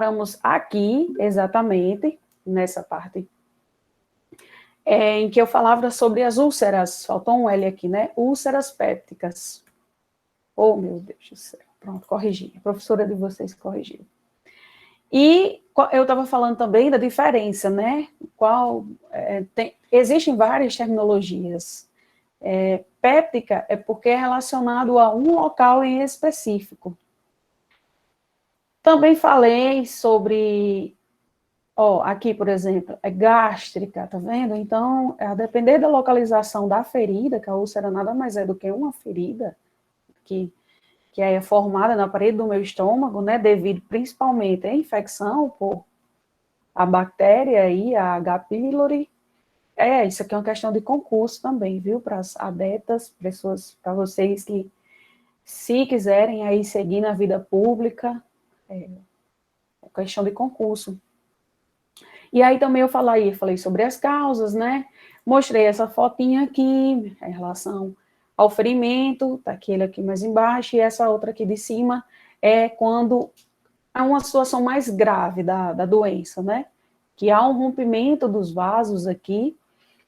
paramos aqui, exatamente, nessa parte, em que eu falava sobre as úlceras, faltou um L aqui, né? Úlceras pépticas. Oh, meu Deus do céu. Pronto, corrigi. A professora de vocês corrigiu. E eu estava falando também da diferença, né? Existem várias terminologias. Péptica é porque é relacionado a um local em específico. Também falei sobre, aqui, por exemplo, é gástrica, tá vendo? Então, a depender da localização da ferida, que a úlcera nada mais é do que uma ferida, que é formada na parede do meu estômago, né, devido principalmente à infecção por a bactéria e a H. pylori. Isso aqui é uma questão de concurso também, viu, para as adeptas, para vocês que, se quiserem aí seguir na vida pública, é questão de concurso. E aí também eu falei sobre as causas, né, mostrei essa fotinha aqui, em relação ao ferimento, tá aquele aqui mais embaixo, e essa outra aqui de cima é quando há uma situação mais grave da doença, né, que há um rompimento dos vasos aqui,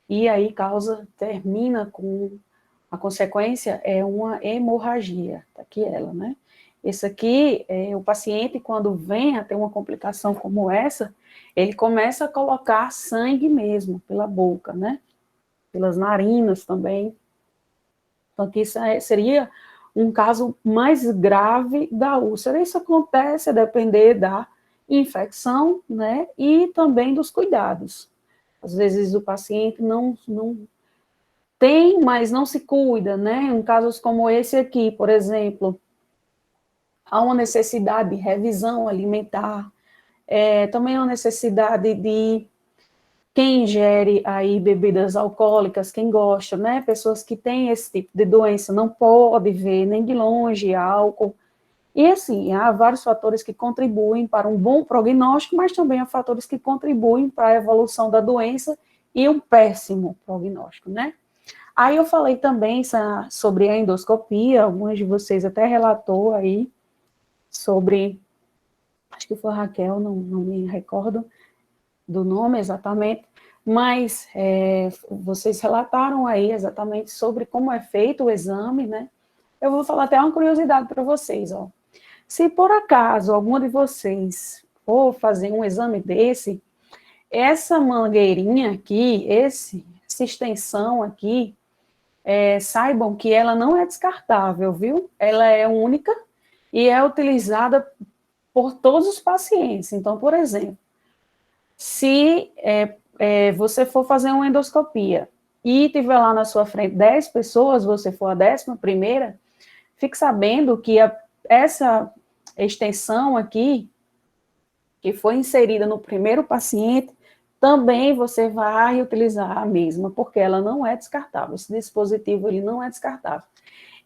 e aí termina com, a consequência é uma hemorragia, tá aqui ela, né. Esse aqui, o paciente, quando vem a ter uma complicação como essa, ele começa a colocar sangue mesmo, pela boca, né, pelas narinas também. Então, aqui seria um caso mais grave da úlcera. Isso acontece a depender da infecção, né, e também dos cuidados. Às vezes o paciente não tem, mas não se cuida, né, em casos como esse aqui, por exemplo, há uma necessidade de revisão alimentar, também há uma necessidade de quem ingere aí bebidas alcoólicas, quem gosta, né, pessoas que têm esse tipo de doença, não pode ver nem de longe álcool, e assim, há vários fatores que contribuem para um bom prognóstico, mas também há fatores que contribuem para a evolução da doença e um péssimo prognóstico, né. Aí eu falei também sobre a endoscopia, algumas de vocês até relatou aí, sobre, acho que foi a Raquel, não me recordo do nome exatamente, mas vocês relataram aí exatamente sobre como é feito o exame, né? Eu vou falar até uma curiosidade para vocês, ó. Se por acaso alguma de vocês for fazer um exame desse, essa mangueirinha aqui, essa extensão aqui, saibam que ela não é descartável, viu? Ela é única e é utilizada por todos os pacientes. Então, por exemplo, se você for fazer uma endoscopia e tiver lá na sua frente 10 pessoas, você for a 11ª, fique sabendo que essa extensão aqui, que foi inserida no primeiro paciente, também você vai utilizar a mesma, porque ela não é descartável. Esse dispositivo, ele não é descartável.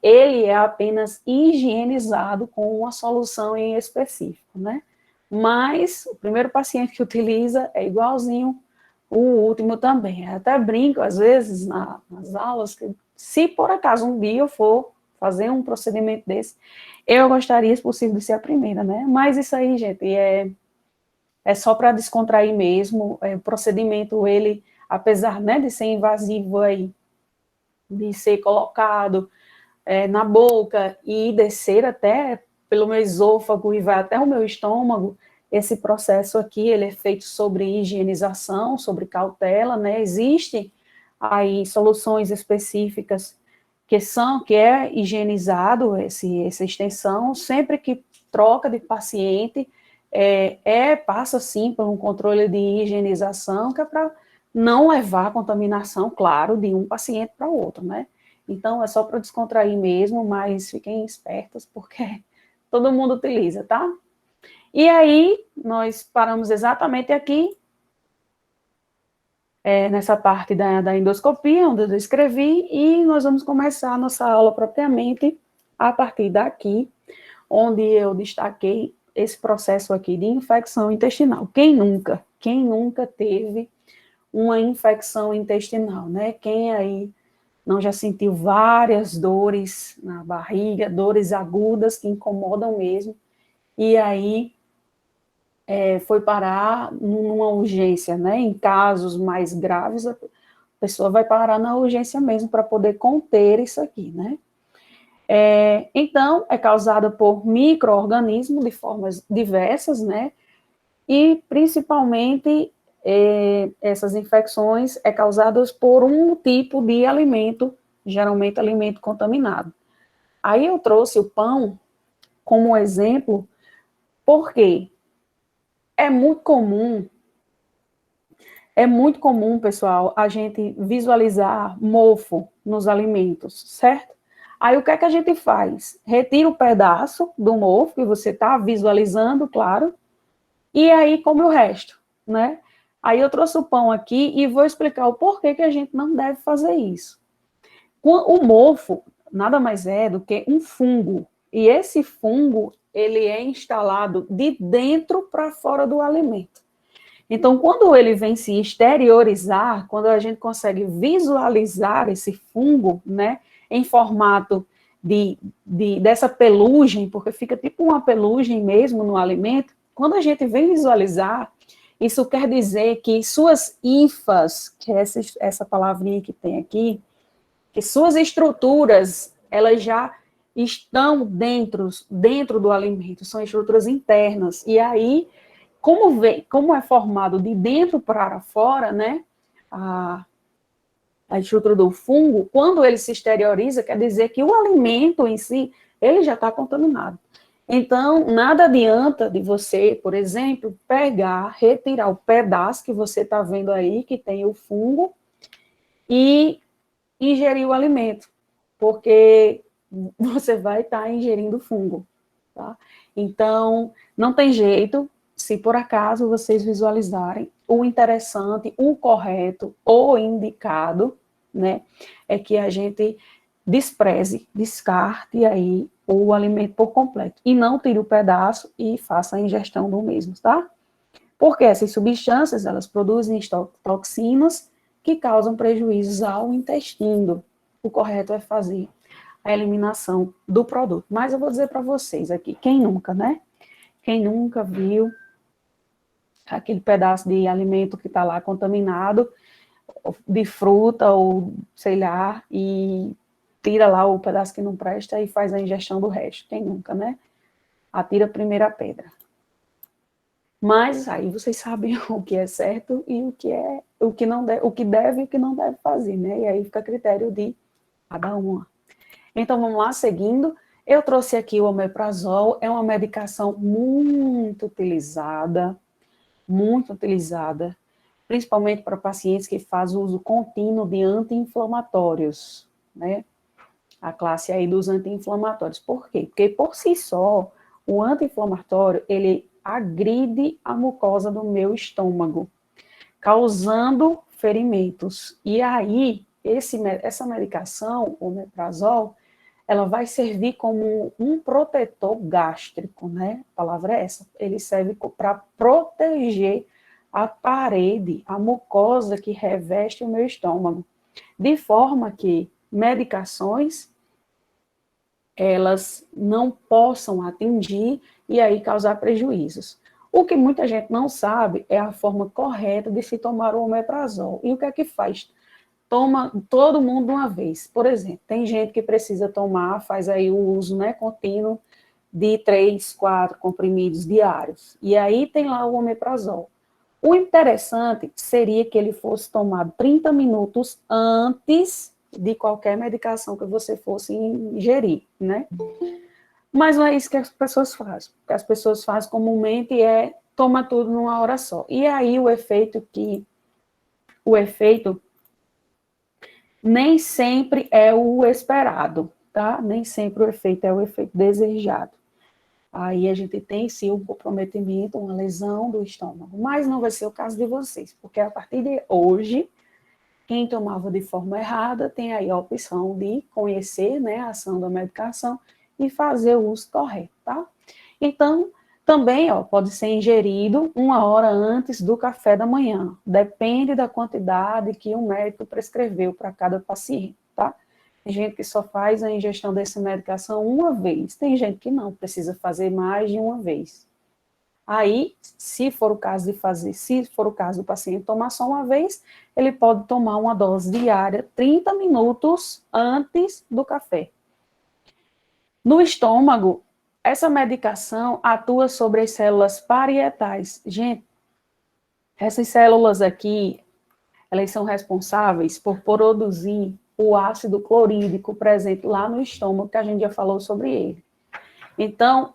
Ele é apenas higienizado com uma solução em específico, né? Mas o primeiro paciente que utiliza é igualzinho o último também. Eu até brinco, às vezes, nas aulas, que se por acaso um dia eu for fazer um procedimento desse, eu gostaria, se possível, de ser a primeira, né? Mas isso aí, gente, é só para descontrair mesmo. O procedimento, ele, apesar, né, de ser invasivo aí, de ser colocado na boca e descer até pelo meu esôfago e vai até o meu estômago, esse processo aqui, ele é feito sobre higienização, sobre cautela, né, existe aí soluções específicas que é higienizado essa extensão, sempre que troca de paciente, passa sim por um controle de higienização, que é para não levar a contaminação, claro, de um paciente para outro, né. Então, é só para descontrair mesmo, mas fiquem espertos, porque todo mundo utiliza, tá? E aí, nós paramos exatamente aqui, nessa parte da endoscopia, onde eu escrevi, e nós vamos começar a nossa aula propriamente a partir daqui, onde eu destaquei esse processo aqui de infecção intestinal. Quem nunca teve uma infecção intestinal, né? Quem aí não já sentiu várias dores na barriga, dores agudas que incomodam mesmo, e aí foi parar numa urgência, né? Em casos mais graves, a pessoa vai parar na urgência mesmo para poder conter isso aqui, né? Então, é causada por micro-organismos de formas diversas, né? E, principalmente, essas infecções é causadas por um tipo de alimento, geralmente alimento contaminado. Aí eu trouxe o pão como exemplo, porque é muito comum, pessoal, a gente visualizar mofo nos alimentos, certo? Aí o que é que a gente faz? Retira o pedaço do mofo que você está visualizando, claro, e aí come o resto, né? Aí eu trouxe o pão aqui e vou explicar o porquê que a gente não deve fazer isso. O mofo nada mais é do que um fungo, e esse fungo, ele é instalado de dentro para fora do alimento. Então, quando ele vem se exteriorizar, quando a gente consegue visualizar esse fungo, né, em formato dessa pelugem, porque fica tipo uma pelugem mesmo no alimento, quando a gente vem visualizar, isso quer dizer que suas hifas, que é essa palavrinha que tem aqui, que suas estruturas, elas já estão dentro do alimento, são estruturas internas, e aí como é formado de dentro para fora, né, a estrutura do fungo, quando ele se exterioriza, quer dizer que o alimento em si, ele já está contaminado. Então, nada adianta de você, por exemplo, pegar, retirar o pedaço que você está vendo aí, que tem o fungo, e ingerir o alimento, porque você vai estar ingerindo fungo, tá? Então, não tem jeito, se por acaso vocês visualizarem, o interessante, o correto, o indicado, né, é que a gente despreze, descarte aí o alimento por completo, e não tire o pedaço e faça a ingestão do mesmo, tá? Porque essas substâncias, elas produzem toxinas que causam prejuízos ao intestino. O correto é fazer a eliminação do produto. Mas eu vou dizer para vocês aqui, quem nunca, né? Quem nunca viu aquele pedaço de alimento que está lá contaminado, de fruta ou sei lá, e tira lá o pedaço que não presta e faz a ingestão do resto. Quem nunca, né? Atira a primeira pedra. Mas aí vocês sabem o que é certo e o que não deve, o que deve e o que não deve fazer, né? E aí fica a critério de cada uma. Então vamos lá, seguindo. Eu trouxe aqui o omeprazol, é uma medicação muito utilizada, principalmente para pacientes que fazem uso contínuo de anti-inflamatórios, né? A classe aí dos anti-inflamatórios. Por quê? Porque por si só, o anti-inflamatório, ele agride a mucosa do meu estômago, causando ferimentos. E aí, essa medicação, o omeprazol, ela vai servir como um protetor gástrico, né? A palavra é essa. Ele serve para proteger a parede, a mucosa que reveste o meu estômago, de forma que medicações elas não possam atingir e aí causar prejuízos. O que muita gente não sabe é a forma correta de se tomar o omeprazol. E o que é que faz? Toma todo mundo de uma vez. Por exemplo, tem gente que precisa tomar, faz aí o uso, né, contínuo de 3, 4 comprimidos diários. E aí tem lá o omeprazol. O interessante seria que ele fosse tomado 30 minutos antes de qualquer medicação que você fosse ingerir, né? Mas não é isso que as pessoas fazem. O que as pessoas fazem comumente é toma tudo numa hora só. E aí o efeito nem sempre é o esperado, tá? Nem sempre o efeito é o efeito desejado. Aí a gente tem sim um comprometimento, uma lesão do estômago, mas não vai ser o caso de vocês, porque a partir de hoje, quem tomava de forma errada tem aí a opção de conhecer, né, a ação da medicação e fazer o uso correto, tá? Então, também, ó, pode ser ingerido 1 hora antes do café da manhã. Depende da quantidade que o médico prescreveu para cada paciente, tá? Tem gente que só faz a ingestão dessa medicação uma vez. Tem gente que não, precisa fazer mais de uma vez. Aí, se for o caso do paciente tomar só uma vez, ele pode tomar uma dose diária 30 minutos antes do café. No estômago, essa medicação atua sobre as células parietais. Gente, essas células aqui, elas são responsáveis por produzir o ácido clorídrico presente lá no estômago, que a gente já falou sobre ele. Então,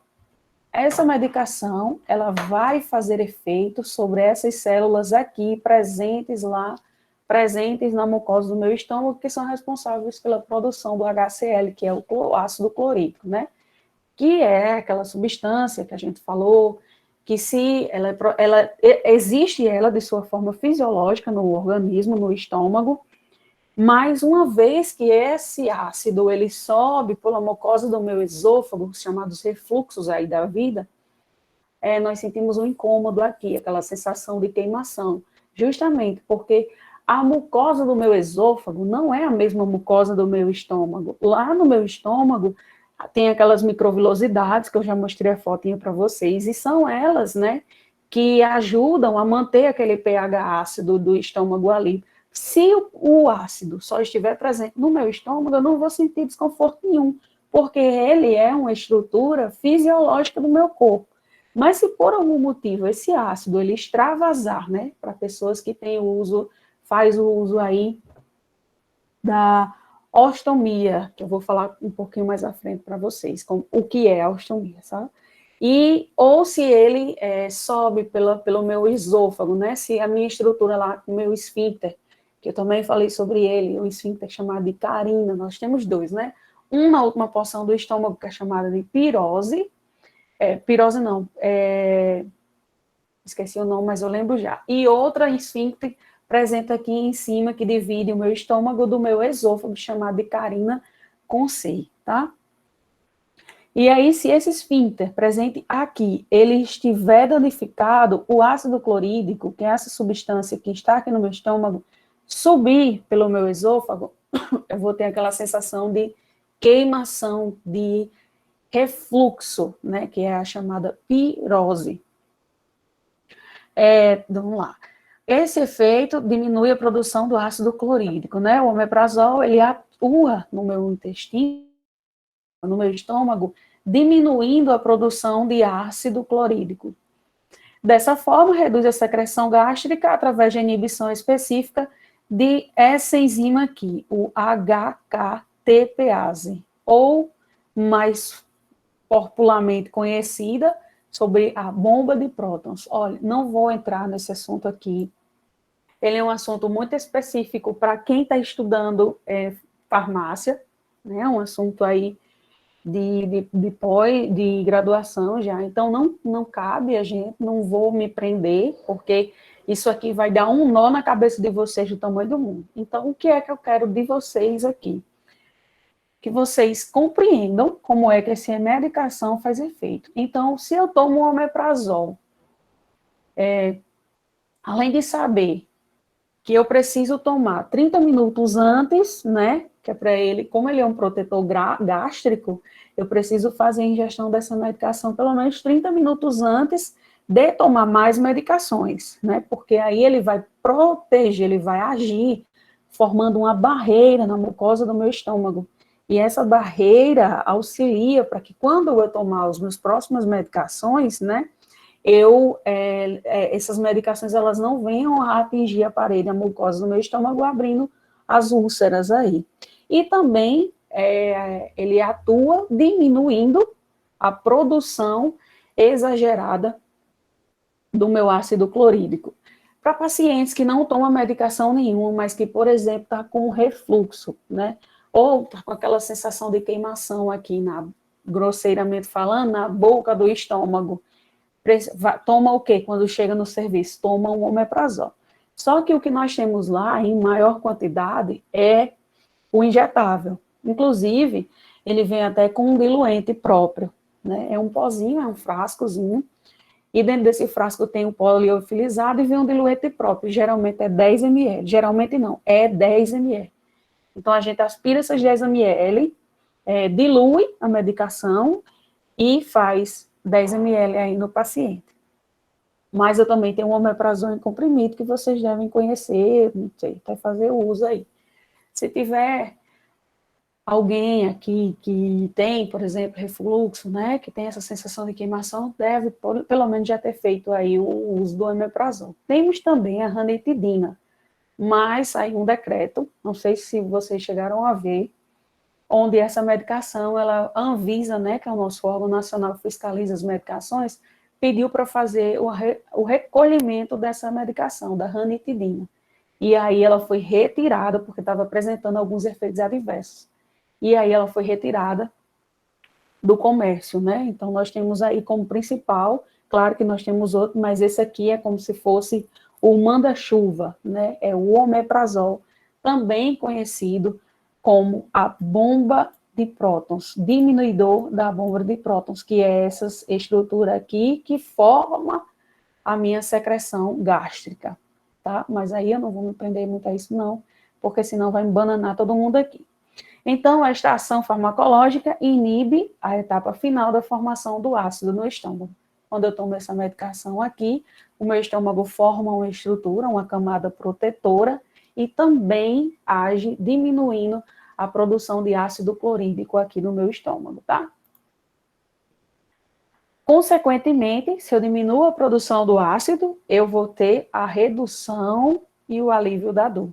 essa medicação, ela vai fazer efeito sobre essas células aqui presentes na mucosa do meu estômago, que são responsáveis pela produção do HCl, que é o ácido clorídrico, né? Que é aquela substância que a gente falou, que se existe ela de sua forma fisiológica no organismo, no estômago, mas uma vez que esse ácido ele sobe pela mucosa do meu esôfago, chamados refluxos aí da vida, nós sentimos um incômodo aqui, aquela sensação de queimação, justamente porque a mucosa do meu esôfago não é a mesma mucosa do meu estômago. Lá no meu estômago tem aquelas microvilosidades que eu já mostrei a fotinha para vocês, e são elas, né, que ajudam a manter aquele pH ácido do estômago ali. Se o ácido só estiver presente no meu estômago, eu não vou sentir desconforto nenhum, porque ele é uma estrutura fisiológica do meu corpo. Mas se por algum motivo esse ácido ele extravasar, né, para pessoas que têm faz o uso aí da ostomia, que eu vou falar um pouquinho mais à frente para vocês, o que é a ostomia, sabe? Ou se ele sobe pelo meu esôfago, né, se a minha estrutura lá, o meu esfíncter, que eu também falei sobre ele, o esfíncter chamado de carina, nós temos dois, né? Uma última porção do estômago que é chamada de pirose, esqueci o nome, mas eu lembro já. E outra esfíncter presente aqui em cima, que divide o meu estômago do meu esôfago, chamado de carina com C, tá? E aí, se esse esfíncter presente aqui, ele estiver danificado, o ácido clorídrico, que é essa substância que está aqui no meu estômago, subir pelo meu esôfago, eu vou ter aquela sensação de queimação, de refluxo, né, que é a chamada pirose. Vamos lá. Esse efeito diminui a produção do ácido clorídrico, né? O omeprazol, ele atua no meu intestino, no meu estômago, diminuindo a produção de ácido clorídrico. Dessa forma, reduz a secreção gástrica através de inibição específica de essa enzima aqui, o HKTPase, ou mais popularmente conhecida sobre a bomba de prótons. Olha, não vou entrar nesse assunto aqui. Ele é um assunto muito específico para quem está estudando farmácia, né? Um assunto aí de graduação já. Então, não cabe a gente, não vou me prender, porque isso aqui vai dar um nó na cabeça de vocês do tamanho do mundo. Então, o que é que eu quero de vocês aqui? Que vocês compreendam como é que essa medicação faz efeito. Então, se eu tomo um omeprazol, além de saber que eu preciso tomar 30 minutos antes, né, que é para ele, como ele é um protetor gástrico, eu preciso fazer a ingestão dessa medicação pelo menos 30 minutos antes de tomar mais medicações, né, porque aí ele vai proteger, ele vai agir formando uma barreira na mucosa do meu estômago. E essa barreira auxilia para que quando eu tomar as minhas próximas medicações, né, essas medicações elas não venham a atingir a parede, a mucosa do meu estômago, abrindo as úlceras aí. E também ele atua diminuindo a produção exagerada do meu ácido clorídrico. Para pacientes que não tomam medicação nenhuma, mas que, por exemplo, está com refluxo, né? Ou está com aquela sensação de queimação aqui, grosseiramente falando, na boca do estômago. Toma o quê quando chega no serviço? Toma um omeprazol. Só que o que nós temos lá, em maior quantidade, é o injetável. Inclusive, ele vem até com um diluente próprio, né? É um pozinho, é um frascozinho, e dentro desse frasco tem o pó liofilizado e vem um diluente próprio, geralmente é 10 ml. Geralmente não, é 10 ml. Então, a gente aspira essas 10 ml, dilui a medicação e faz 10 ml aí no paciente. Mas eu também tenho um omeprazol em comprimido que vocês devem conhecer, não sei, até fazer uso aí. Se tiver alguém aqui que tem, por exemplo, refluxo, né, que tem essa sensação de queimação, deve pelo menos já ter feito aí o uso do omeprazol. Temos também a ranitidina, mas saiu um decreto, não sei se vocês chegaram a ver, onde essa medicação, ela, a Anvisa, né, que é o nosso órgão nacional que fiscaliza as medicações, pediu para fazer o recolhimento dessa medicação, da ranitidina. E aí ela foi retirada, porque estava apresentando alguns efeitos adversos. E aí ela foi retirada do comércio, né? Então nós temos aí como principal, claro que nós temos outro, mas esse aqui é como se fosse o manda-chuva, né? É o omeprazol, também conhecido como a bomba de prótons, diminuidor da bomba de prótons, que é essa estrutura aqui que forma a minha secreção gástrica, tá? Mas aí eu não vou me prender muito a isso não, porque senão vai embananar todo mundo aqui. Então, esta ação farmacológica inibe a etapa final da formação do ácido no estômago. Quando eu tomo essa medicação aqui, o meu estômago forma uma estrutura, uma camada protetora, e também age diminuindo a produção de ácido clorídrico aqui no meu estômago, tá? Consequentemente, se eu diminuo a produção do ácido, eu vou ter a redução e o alívio da dor.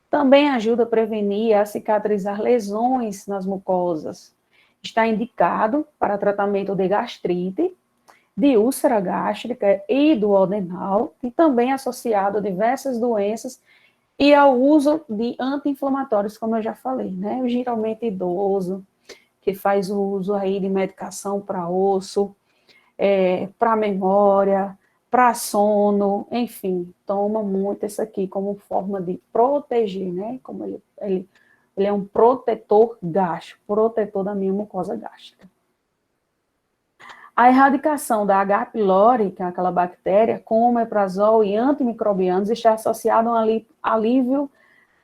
Também ajuda a prevenir e a cicatrizar lesões nas mucosas. Está indicado para tratamento de gastrite, de úlcera gástrica e do duodenal, e também associado a diversas doenças e ao uso de anti-inflamatórios, como eu já falei, né? Geralmente idoso, que faz o uso aí de medicação para osso, para memória, para sono, enfim, toma muito isso aqui como forma de proteger, né? Como ele é um protetor gástrico, protetor da minha mucosa gástrica. A erradicação da H. pylori, que é aquela bactéria, com omeprazol e antimicrobianos, está associada a um alívio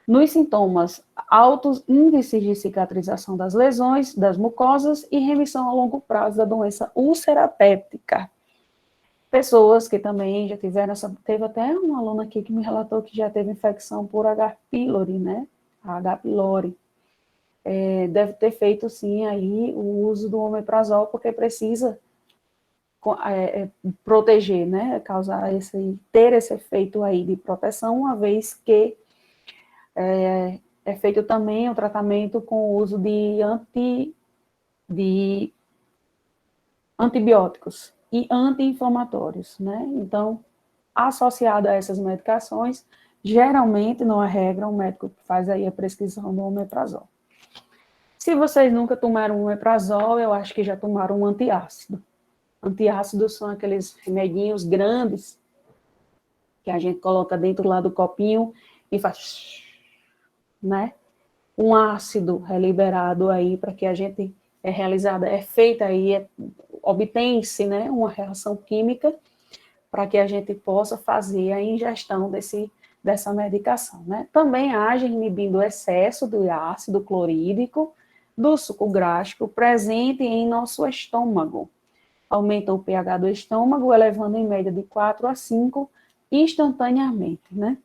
nos sintomas, altos índices de cicatrização das lesões, das mucosas e remissão a longo prazo da doença úlcera péptica. Pessoas que também já tiveram essa... Teve até uma aluna aqui que me relatou que já teve infecção por H. pylori, né? H. pylori. Deve ter feito, sim, aí o uso do omeprazol, porque precisa proteger, né? Causar ter esse efeito aí de proteção, uma vez que é feito também o tratamento com o uso de antibióticos e anti-inflamatórios, né? Então, associado a essas medicações, geralmente, não é regra, um médico faz aí a prescrição do omeprazol. Se vocês nunca tomaram omeprazol, eu acho que já tomaram um antiácido. Antiácidos são aqueles remedinhos grandes que a gente coloca dentro lá do copinho e faz, né? Um ácido é liberado aí para que a gente é feita aí, obtém-se, né, uma reação química para que a gente possa fazer a ingestão dessa medicação, né? Também age inibindo o excesso do ácido clorídrico do suco gástrico presente em nosso estômago. Aumenta o pH do estômago, elevando em média de 4 a 5 instantaneamente, né?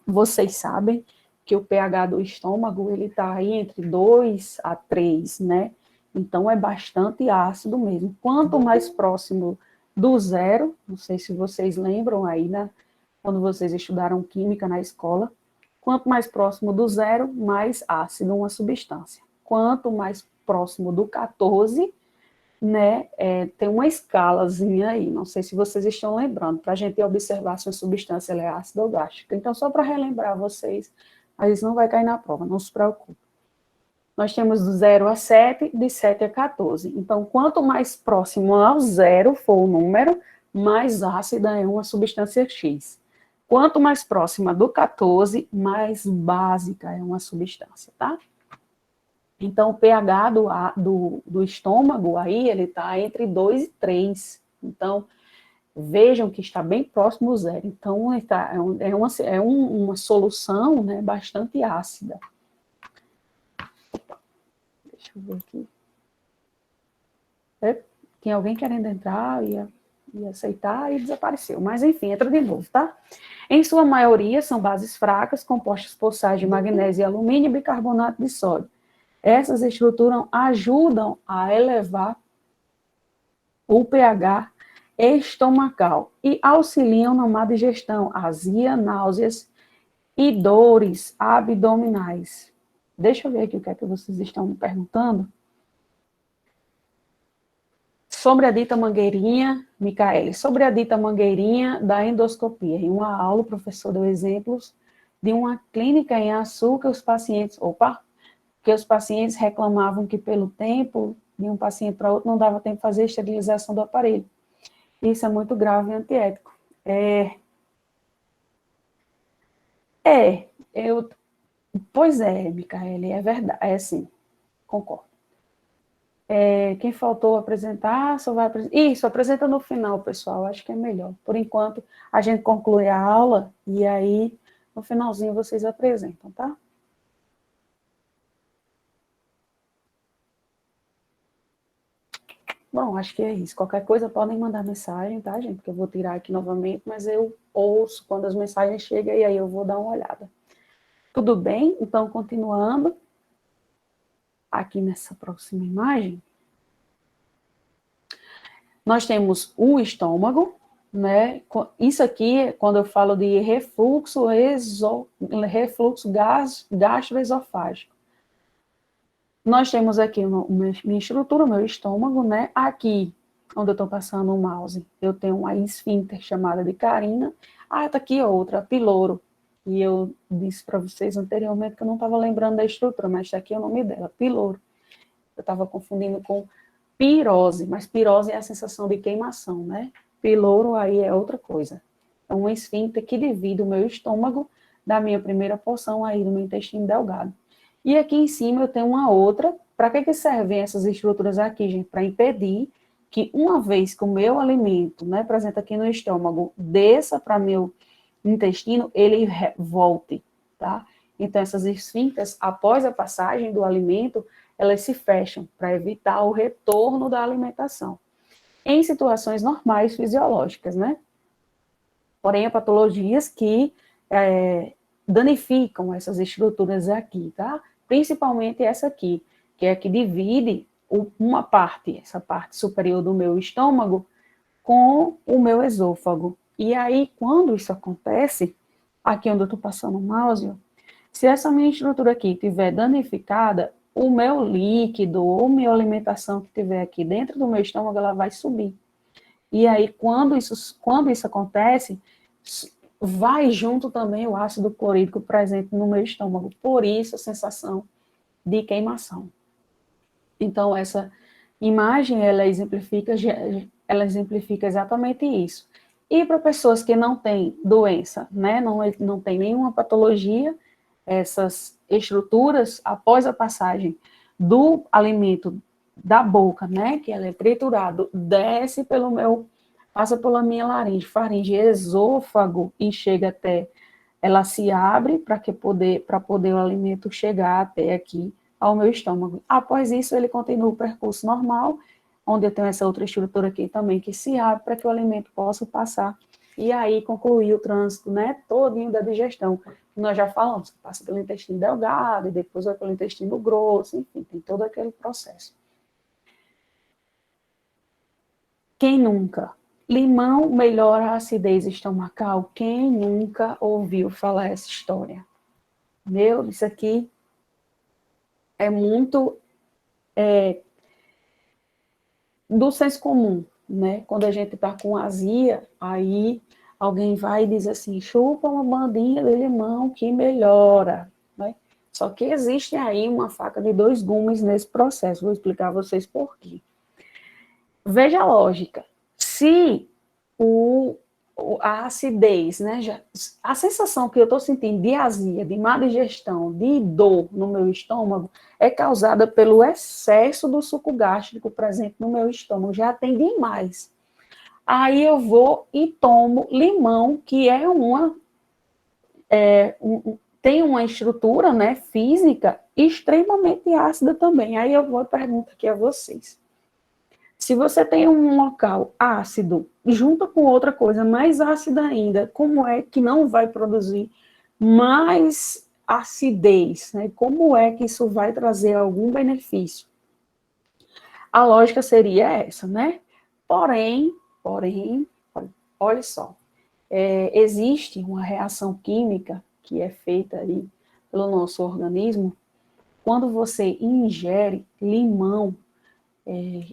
Vocês sabem que o pH do estômago, ele está aí entre 2 a 3, né? Então, é bastante ácido mesmo. Quanto mais próximo do zero, não sei se vocês lembram aí, né? Quando vocês estudaram química na escola, quanto mais próximo do zero, mais ácido uma substância. Quanto mais próximo do 14, né, tem uma escalazinha aí, não sei se vocês estão lembrando, para a gente observar se uma substância é ácida ou gástrica. Então, só para relembrar vocês, mas isso não vai cair na prova, não se preocupe. Nós temos do 0 a 7, de 7 a 14. Então, quanto mais próximo ao zero for o número, mais ácida é uma substância X. Quanto mais próxima do 14, mais básica é uma substância, tá? Então, o pH do estômago aí, ele está entre 2 e 3. Então, vejam que está bem próximo do zero. Então, uma solução, né, bastante ácida. Deixa eu ver aqui. Tem alguém querendo entrar? ia aceitar e desapareceu. Mas, enfim, entra de novo, tá? Em sua maioria, são bases fracas, compostas por sais de magnésio e alumínio e bicarbonato de sódio. Essas estruturas ajudam a elevar o pH estomacal e auxiliam na má digestão, azia, náuseas e dores abdominais. Deixa eu ver aqui o que é que vocês estão me perguntando. Sobre a dita mangueirinha, Micaele, sobre a dita mangueirinha da endoscopia. Em uma aula, o professor deu exemplos de uma clínica em Açu que os pacientes reclamavam que pelo tempo de um paciente para outro não dava tempo de fazer a esterilização do aparelho. Isso é muito grave e antiético. Pois é, Micaele, é verdade, é sim, concordo. Quem faltou apresentar, só vai apresentar. Isso, apresenta no final, pessoal, acho que é melhor. Por enquanto, a gente conclui a aula e aí, no finalzinho, vocês apresentam, tá? Bom, acho que é isso. Qualquer coisa podem mandar mensagem, tá, gente? Porque eu vou tirar aqui novamente, mas eu ouço quando as mensagens chegam e aí eu vou dar uma olhada. Tudo bem? Então, continuando aqui nessa próxima imagem, nós temos o estômago, né? Isso aqui, quando eu falo de refluxo gastroesofágico. Nós temos aqui minha estrutura, o meu estômago, né? Aqui, onde eu estou passando o mouse, eu tenho uma esfíncter chamada de carina. Ah, tá aqui outra, piloro. E eu disse para vocês anteriormente que eu não estava lembrando da estrutura, mas está aqui o nome dela, piloro. Eu estava confundindo com pirose, mas pirose é a sensação de queimação, né? Piloro aí é outra coisa. É um esfíncter que divide o meu estômago da minha primeira porção aí do meu intestino delgado. E aqui em cima eu tenho uma outra. Para que servem essas estruturas aqui, gente? Para impedir que uma vez que o meu alimento, né, presente aqui no estômago, desça para meu intestino, ele volte, tá? Então essas esfíncteres, após a passagem do alimento, elas se fecham para evitar o retorno da alimentação. Em situações normais fisiológicas, né? Porém, há patologias que danificam essas estruturas aqui, tá? Principalmente essa aqui, que é a que divide uma parte, essa parte superior do meu estômago, com o meu esôfago. E aí, quando isso acontece, aqui onde eu estou passando o mouse, se essa minha estrutura aqui estiver danificada, o meu líquido ou minha alimentação que estiver aqui dentro do meu estômago, ela vai subir. E aí, quando isso acontece, vai junto também o ácido clorídrico presente no meu estômago. Por isso, a sensação de queimação. Então, essa imagem, ela exemplifica exatamente isso. E para pessoas que não têm doença, né, não tem nenhuma patologia, essas estruturas, após a passagem do alimento da boca, né, que ela é triturado, desce passa pela minha laringe, faringe, esôfago e chega até, ela se abre para poder o alimento chegar até aqui ao meu estômago. Após isso, ele continua o percurso normal, onde eu tenho essa outra estrutura aqui também que se abre para que o alimento possa passar e aí concluir o trânsito, né, todinho da digestão. Nós já falamos, passa pelo intestino delgado e depois vai pelo intestino grosso, enfim, tem todo aquele processo. Quem nunca? Limão melhora a acidez estomacal? Quem nunca ouviu falar essa história? Isso aqui é muito do senso comum, né? Quando a gente está com azia, aí alguém vai e diz assim, chupa uma bandinha de limão que melhora, né? Só que existe aí uma faca de dois gumes nesse processo, vou explicar a vocês por quê. Veja a lógica, se a acidez, né, a sensação que eu estou sentindo de azia, de má digestão, de dor no meu estômago, é causada pelo excesso do suco gástrico presente no meu estômago, já tem demais. Aí eu vou e tomo limão, que tem uma estrutura, né, física extremamente ácida também. Aí eu vou e pergunto aqui a vocês. Se você tem um local ácido junta com outra coisa mais ácida ainda, como é que não vai produzir mais acidez, né? Como é que isso vai trazer algum benefício? A lógica seria essa, né? Porém, olha só, existe uma reação química que é feita aí pelo nosso organismo quando você ingere limão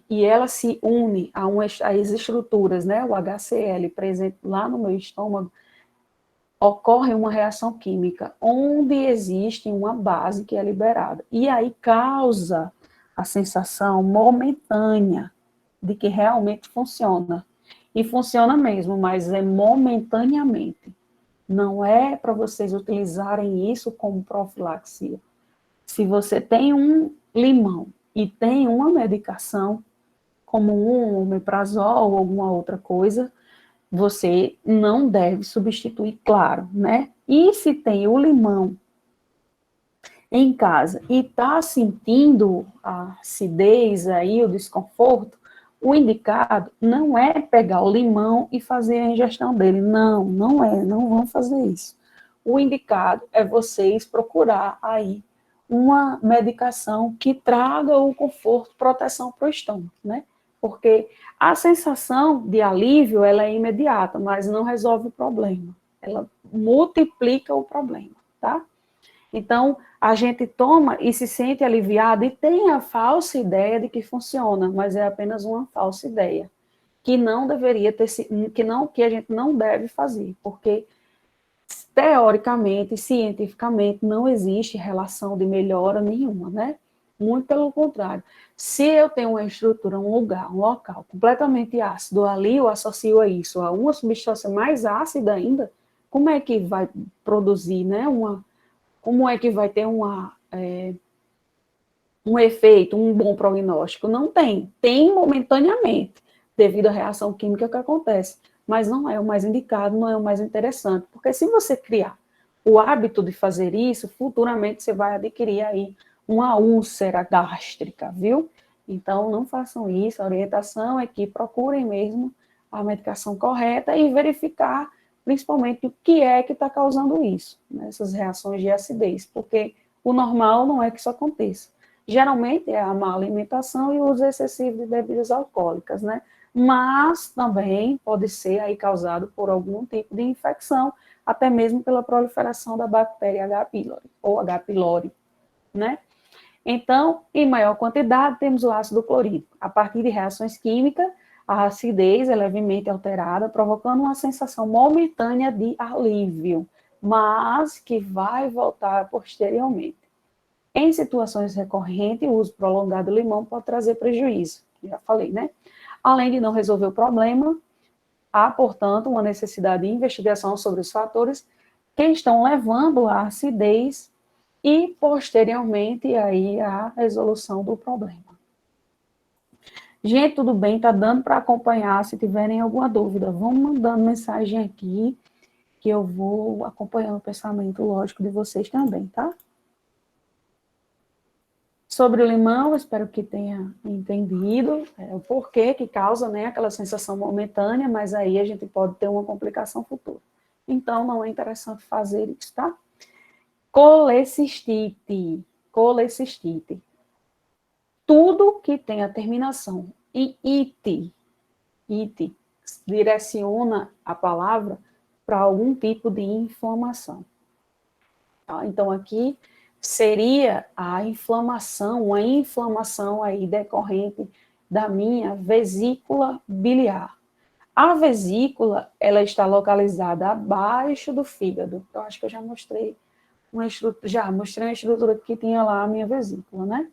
e ela se une às estruturas, né? O HCl presente lá no meu estômago, ocorre uma reação química onde existe uma base que é liberada. E aí causa a sensação momentânea de que realmente funciona. E funciona mesmo, mas é momentaneamente. Não é para vocês utilizarem isso como profilaxia. Se você tem um limão e tem uma medicação, como um omeprazol ou alguma outra coisa, você não deve substituir, claro, né? E se tem o limão em casa e está sentindo a acidez aí, o desconforto, o indicado não é pegar o limão e fazer a ingestão dele. Não, não é, não vão fazer isso. O indicado é vocês procurar aí uma medicação que traga o conforto, proteção para o estômago, né? Porque a sensação de alívio, ela é imediata, mas não resolve o problema. Ela multiplica o problema, tá? Então, a gente toma e se sente aliviado e tem a falsa ideia de que funciona, mas é apenas uma falsa ideia, que não deveria ter, que a gente não deve fazer, porque teoricamente, cientificamente, não existe relação de melhora nenhuma, né? Muito pelo contrário. Se eu tenho uma estrutura, um lugar, um local completamente ácido, ali eu associo a isso, a uma substância mais ácida ainda, como é que vai produzir, né, como é que vai ter um efeito, um bom prognóstico? Não tem. Tem momentaneamente, devido à reação química que acontece. Mas não é o mais indicado, não é o mais interessante. Porque se você criar o hábito de fazer isso, futuramente você vai adquirir aí uma úlcera gástrica, viu? Então, não façam isso. A orientação é que procurem mesmo a medicação correta e verificar, principalmente, o que é que está causando isso, né, essas reações de acidez. Porque o normal não é que isso aconteça. Geralmente é a má alimentação e o uso excessivo de bebidas alcoólicas, né? Mas também pode ser aí causado por algum tipo de infecção, até mesmo pela proliferação da bactéria H. pylori, ou H. pylori, né? Então, em maior quantidade, temos o ácido clorídrico. A partir de reações químicas, a acidez é levemente alterada, provocando uma sensação momentânea de alívio, mas que vai voltar posteriormente. Em situações recorrentes, o uso prolongado do limão pode trazer prejuízo, já falei, né? Além de não resolver o problema, há, portanto, uma necessidade de investigação sobre os fatores que estão levando à acidez e, posteriormente, aí, à resolução do problema. Gente, tudo bem? Tá dando para acompanhar? Se tiverem alguma dúvida, vão mandando mensagem aqui, que eu vou acompanhando o pensamento lógico de vocês também, tá? Sobre o limão, espero que tenha entendido o porquê que causa, né, aquela sensação momentânea, mas aí a gente pode ter uma complicação futura. Então, não é interessante fazer isso, tá? Colecistite. Colecistite. Tudo que tem a terminação em ite, direciona a palavra para algum tipo de inflamação. Tá? Então, aqui seria a inflamação, uma inflamação aí decorrente da minha vesícula biliar. A vesícula, ela está localizada abaixo do fígado. Eu acho que eu já mostrei mostrei uma estrutura que tinha lá a minha vesícula, né?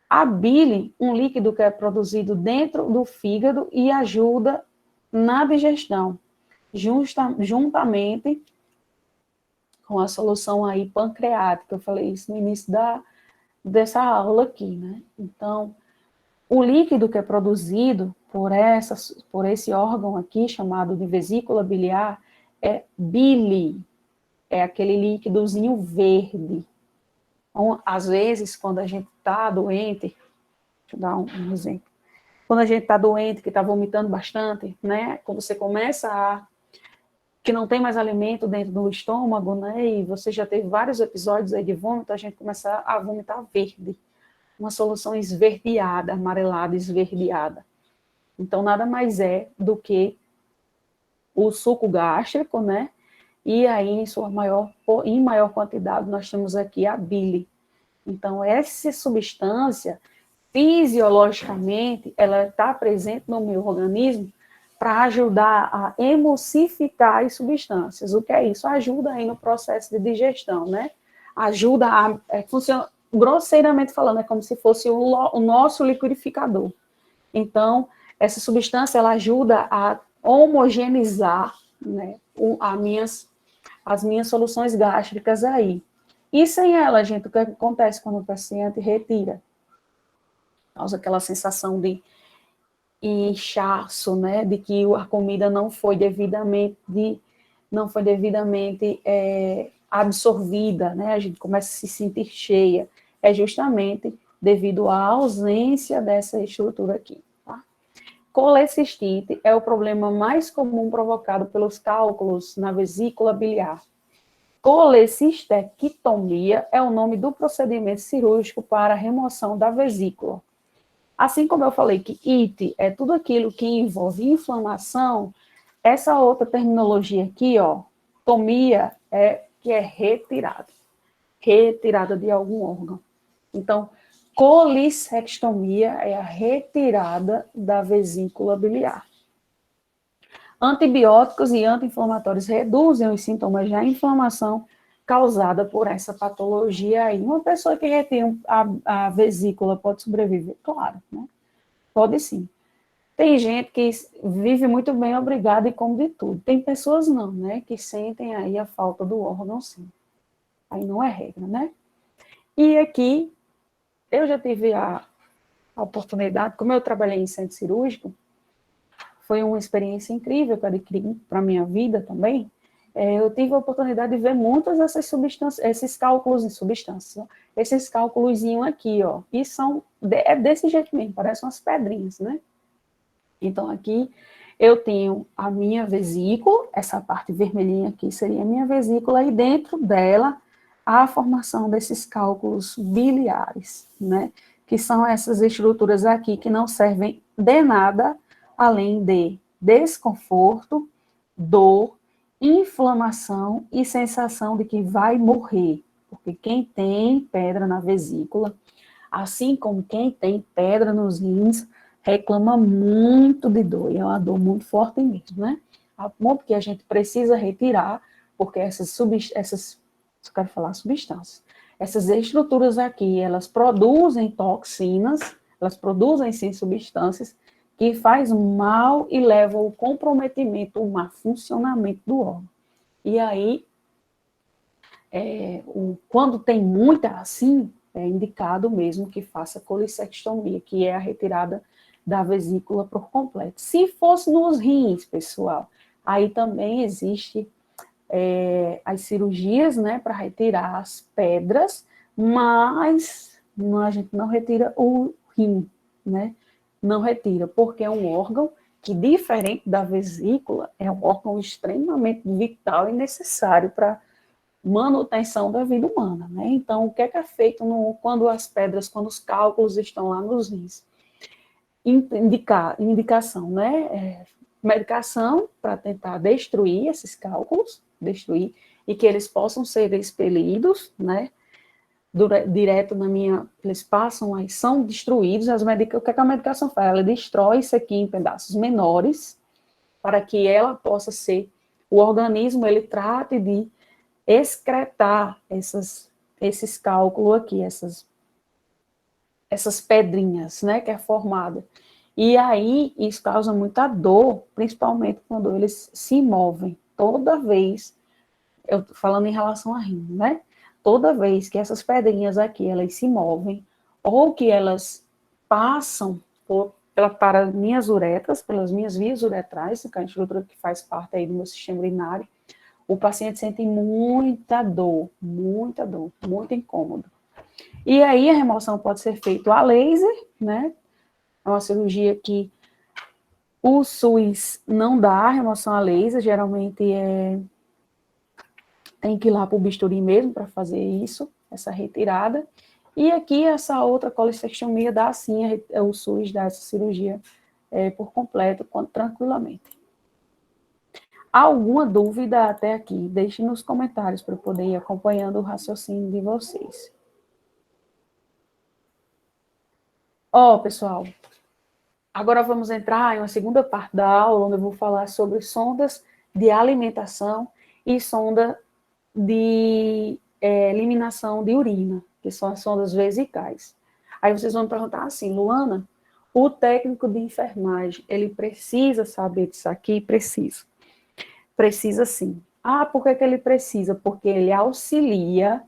A bile, um líquido que é produzido dentro do fígado e ajuda na digestão, juntamente com a solução aí pancreática. Eu falei isso no início dessa aula aqui, né? Então, o líquido que é produzido por esse órgão aqui, chamado de vesícula biliar, é bile, é aquele líquidozinho verde. Então, às vezes, quando a gente está doente, deixa eu dar um exemplo, quando a gente está doente, que está vomitando bastante, né? Quando você começa a que não tem mais alimento dentro do estômago, né? E você já teve vários episódios aí de vômito, a gente começa a vomitar verde, uma solução esverdeada, amarelada, esverdeada. Então, nada mais é do que o suco gástrico, né? E aí, em maior quantidade, nós temos aqui a bile. Então, essa substância, fisiologicamente, ela está presente no meu organismo para ajudar a emulsificar as substâncias. O que é isso? Ajuda aí no processo de digestão, né? Ajuda a... funciona, grosseiramente falando, é como se fosse o nosso liquidificador. Então, essa substância, ela ajuda a homogeneizar, né, as minhas soluções gástricas aí. E sem ela, gente, o que acontece quando o paciente retira? Causa aquela sensação de inchaço, né, de que a comida não foi devidamente absorvida, né, a gente começa a se sentir cheia. É justamente devido à ausência dessa estrutura aqui. Tá? Colecistite é o problema mais comum provocado pelos cálculos na vesícula biliar. Colecistectomia é o nome do procedimento cirúrgico para a remoção da vesícula. Assim como eu falei que IT é tudo aquilo que envolve inflamação, essa outra terminologia aqui, ó, tomia, que é retirada de algum órgão. Então, colicectomia é a retirada da vesícula biliar. Antibióticos e anti-inflamatórios reduzem os sintomas da inflamação causada por essa patologia aí. Uma pessoa que retira a vesícula pode sobreviver? Claro, né? Pode sim. Tem gente que vive muito bem, obrigada, e come de tudo. Tem pessoas não, né? Que sentem aí a falta do órgão, sim. Aí não é regra, né? E aqui, eu já tive a oportunidade, como eu trabalhei em centro cirúrgico, foi uma experiência incrível que eu adquiri para a minha vida também. Eu tive a oportunidade de ver muitas dessas substâncias, esses cálculos em substâncias, né? Esses cálculos aqui, ó, e é desse jeito mesmo, parecem umas pedrinhas, né? Então, aqui eu tenho a minha vesícula, essa parte vermelhinha aqui seria a minha vesícula, e dentro dela a formação desses cálculos biliares, né? Que são essas estruturas aqui que não servem de nada, além de desconforto, dor, inflamação e sensação de que vai morrer. Porque quem tem pedra na vesícula, assim como quem tem pedra nos rins, reclama muito de dor, e é uma dor muito forte mesmo, né? A ponto que a gente precisa retirar, porque eu quero falar substâncias, essas estruturas aqui, elas produzem toxinas, elas produzem, sim, substâncias que faz mal e levam ao comprometimento, ao má funcionamento do órgão. E aí, quando tem muita assim, é indicado mesmo que faça colicectomia, que é a retirada da vesícula por completo. Se fosse nos rins, pessoal, aí também existe as cirurgias, né, para retirar as pedras, mas a gente não retira o rim, né? Não retira, porque é um órgão que, diferente da vesícula, é um órgão extremamente vital e necessário para manutenção da vida humana, né? Então, o que é feito quando os cálculos estão lá nos rins? Indicação, né? Medicação para tentar destruir esses cálculos, e que eles possam ser expelidos, né? Direto eles passam, aí são destruídos, o que a medicação faz? Ela destrói isso aqui em pedaços menores, para que ela possa ser, o organismo, ele trate de excretar esses cálculos aqui, essas pedrinhas, né, que é formada. E aí, isso causa muita dor, principalmente quando eles se movem. Toda vez, eu tô falando em relação a rim, né? Toda vez que essas pedrinhas aqui, elas se movem, ou que elas passam para minhas uretras, pelas minhas vias uretrais, que é a estrutura que faz parte aí do meu sistema urinário, o paciente sente muita dor, muito incômodo. E aí a remoção pode ser feita a laser, né? É uma cirurgia que o SUS não dá remoção a laser, geralmente tem que ir lá para o bisturi mesmo para fazer isso, essa retirada. E aqui, essa outra colestectomia dá sim, o SUS dá essa cirurgia por completo, tranquilamente. Alguma dúvida até aqui? Deixe nos comentários para eu poder ir acompanhando o raciocínio de vocês. Pessoal, agora vamos entrar em uma segunda parte da aula, onde eu vou falar sobre sondas de alimentação e sonda de eliminação de urina, que são as sondas vesicais. Aí vocês vão me perguntar assim, Luana, o técnico de enfermagem, ele precisa saber disso aqui? Precisa. Precisa sim. Por que ele precisa? Porque ele auxilia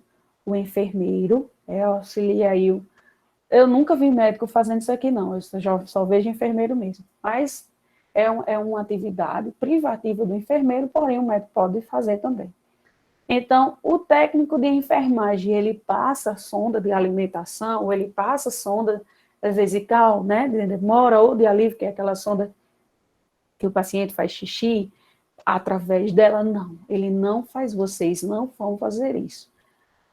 o enfermeiro, auxilia aí o... Eu nunca vi médico fazendo isso aqui, não, eu só vejo enfermeiro mesmo. Mas é uma atividade privativa do enfermeiro, porém o médico pode fazer também. Então, o técnico de enfermagem, ele passa a sonda de alimentação, ou ele passa a sonda vesical, né, de demora ou de alívio, que é aquela sonda que o paciente faz xixi, através dela, não. Ele não faz, vocês não vão fazer isso.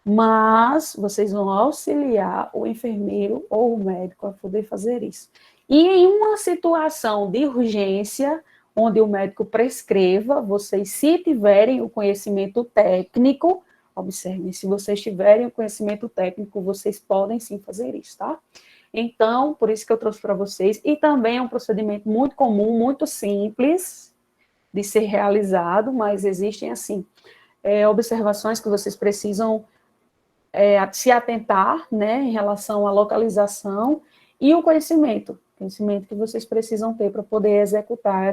Mas vocês vão auxiliar o enfermeiro ou o médico a poder fazer isso. E em uma situação de urgência, onde o médico prescreva, vocês, se tiverem o conhecimento técnico, observem, se vocês tiverem o conhecimento técnico, vocês podem sim fazer isso, tá? Então, por isso que eu trouxe para vocês, e também é um procedimento muito comum, muito simples de ser realizado, mas existem, assim, observações que vocês precisam se atentar, né, em relação à localização e o conhecimento que vocês precisam ter para poder executar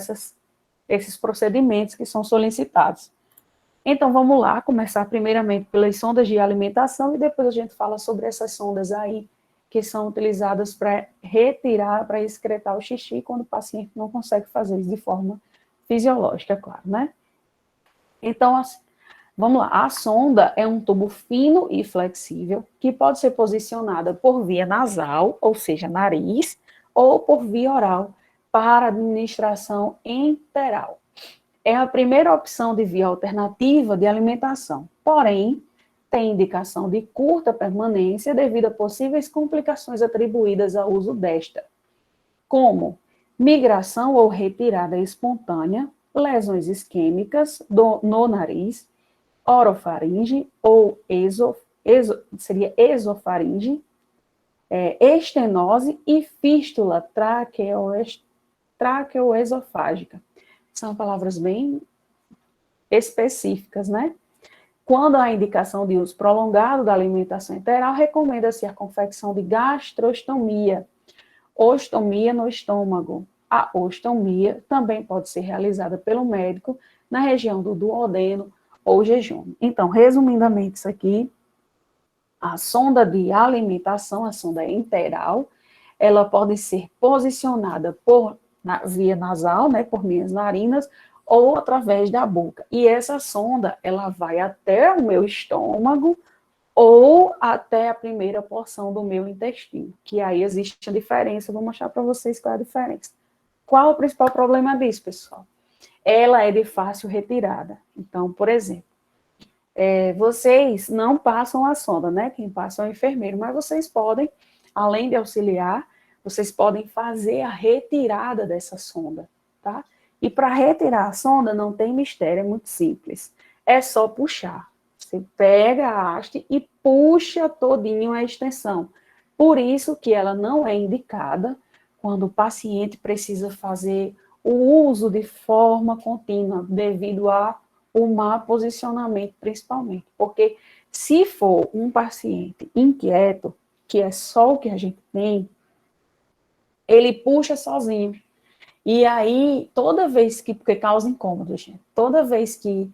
esses procedimentos que são solicitados. Então, vamos lá, começar primeiramente pelas sondas de alimentação e depois a gente fala sobre essas sondas aí que são utilizadas para retirar, para excretar o xixi quando o paciente não consegue fazer isso de forma fisiológica, claro, né? Então, vamos lá, a sonda é um tubo fino e flexível que pode ser posicionada por via nasal, ou seja, nariz, ou por via oral, para administração enteral. É a primeira opção de via alternativa de alimentação, porém, tem indicação de curta permanência devido a possíveis complicações atribuídas ao uso desta, como migração ou retirada espontânea, lesões isquêmicas no nariz, orofaringe ou seria esofaringe, estenose e fístula traqueoesofágica. São palavras bem específicas, né? Quando há indicação de uso prolongado da alimentação enteral, recomenda-se a confecção de gastrostomia, ostomia no estômago. A ostomia também pode ser realizada pelo médico na região do duodeno ou jejum. Então, resumidamente isso aqui, a sonda de alimentação, a sonda enteral, ela pode ser posicionada via nasal, né, por minhas narinas, ou através da boca. E essa sonda, ela vai até o meu estômago ou até a primeira porção do meu intestino, que aí existe a diferença, eu vou mostrar para vocês qual é a diferença. Qual o principal problema disso, pessoal? Ela é de fácil retirada. Então, por exemplo, vocês não passam a sonda, né? Quem passa é o enfermeiro, mas vocês podem, além de auxiliar, vocês podem fazer a retirada dessa sonda, tá? E para retirar a sonda não tem mistério, é muito simples. É só puxar. Você pega a haste e puxa todinho a extensão. Por isso que ela não é indicada quando o paciente precisa fazer o uso de forma contínua, devido a o mau posicionamento, principalmente. Porque se for um paciente inquieto, que é só o que a gente tem, ele puxa sozinho. E aí, toda vez que, porque causa incômodo, gente, toda vez que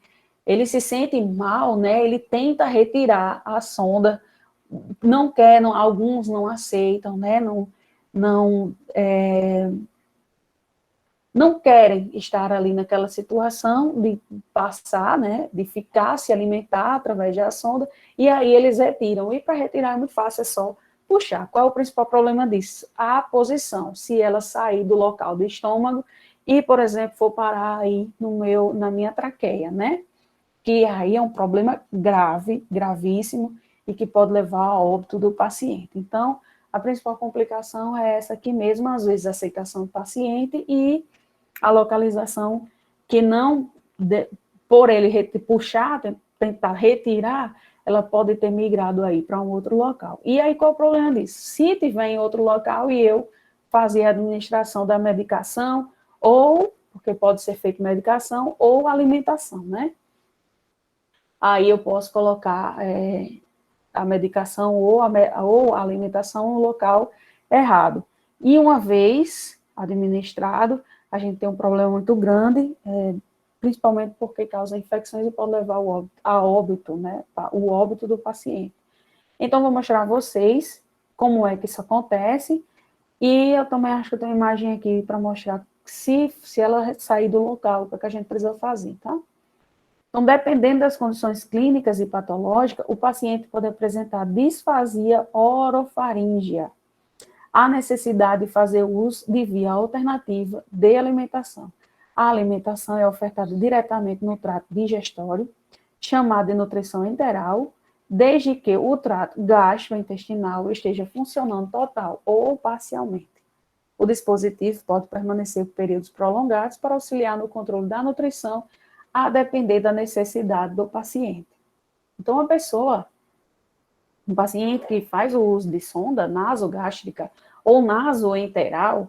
ele se sente mal, né, ele tenta retirar a sonda, não quer, alguns não aceitam, né, não querem estar ali naquela situação de passar, né, de ficar, se alimentar através da sonda, e aí eles retiram. E para retirar é muito fácil, é só puxar. Qual é o principal problema disso? A posição. Se ela sair do local do estômago e, por exemplo, for parar aí na minha traqueia, né? Que aí é um problema grave, gravíssimo, e que pode levar a óbito do paciente. Então, a principal complicação é essa aqui mesmo, às vezes a aceitação do paciente e a localização que não, por ele puxar, tentar retirar, ela pode ter migrado aí para um outro local. E aí qual é o problema disso? Se tiver em outro local e eu fazer a administração da medicação, ou, porque pode ser feita medicação, ou alimentação, né? Aí eu posso colocar a medicação ou a alimentação no local errado. E uma vez administrado, a gente tem um problema muito grande, principalmente porque causa infecções e pode levar a óbito, né? O óbito do paciente. Então, vou mostrar a vocês como é que isso acontece, e eu também acho que eu tenho uma imagem aqui para mostrar se ela sair do local, o que a gente precisa fazer, tá? Então, dependendo das condições clínicas e patológicas, o paciente pode apresentar disfasia orofaríngea, a necessidade de fazer uso de via alternativa de alimentação. A alimentação é ofertada diretamente no trato digestório, chamada de nutrição enteral, desde que o trato gastrointestinal esteja funcionando total ou parcialmente. O dispositivo pode permanecer por períodos prolongados para auxiliar no controle da nutrição, a depender da necessidade do paciente. Então, um paciente que faz o uso de sonda nasogástrica ou nasoenteral,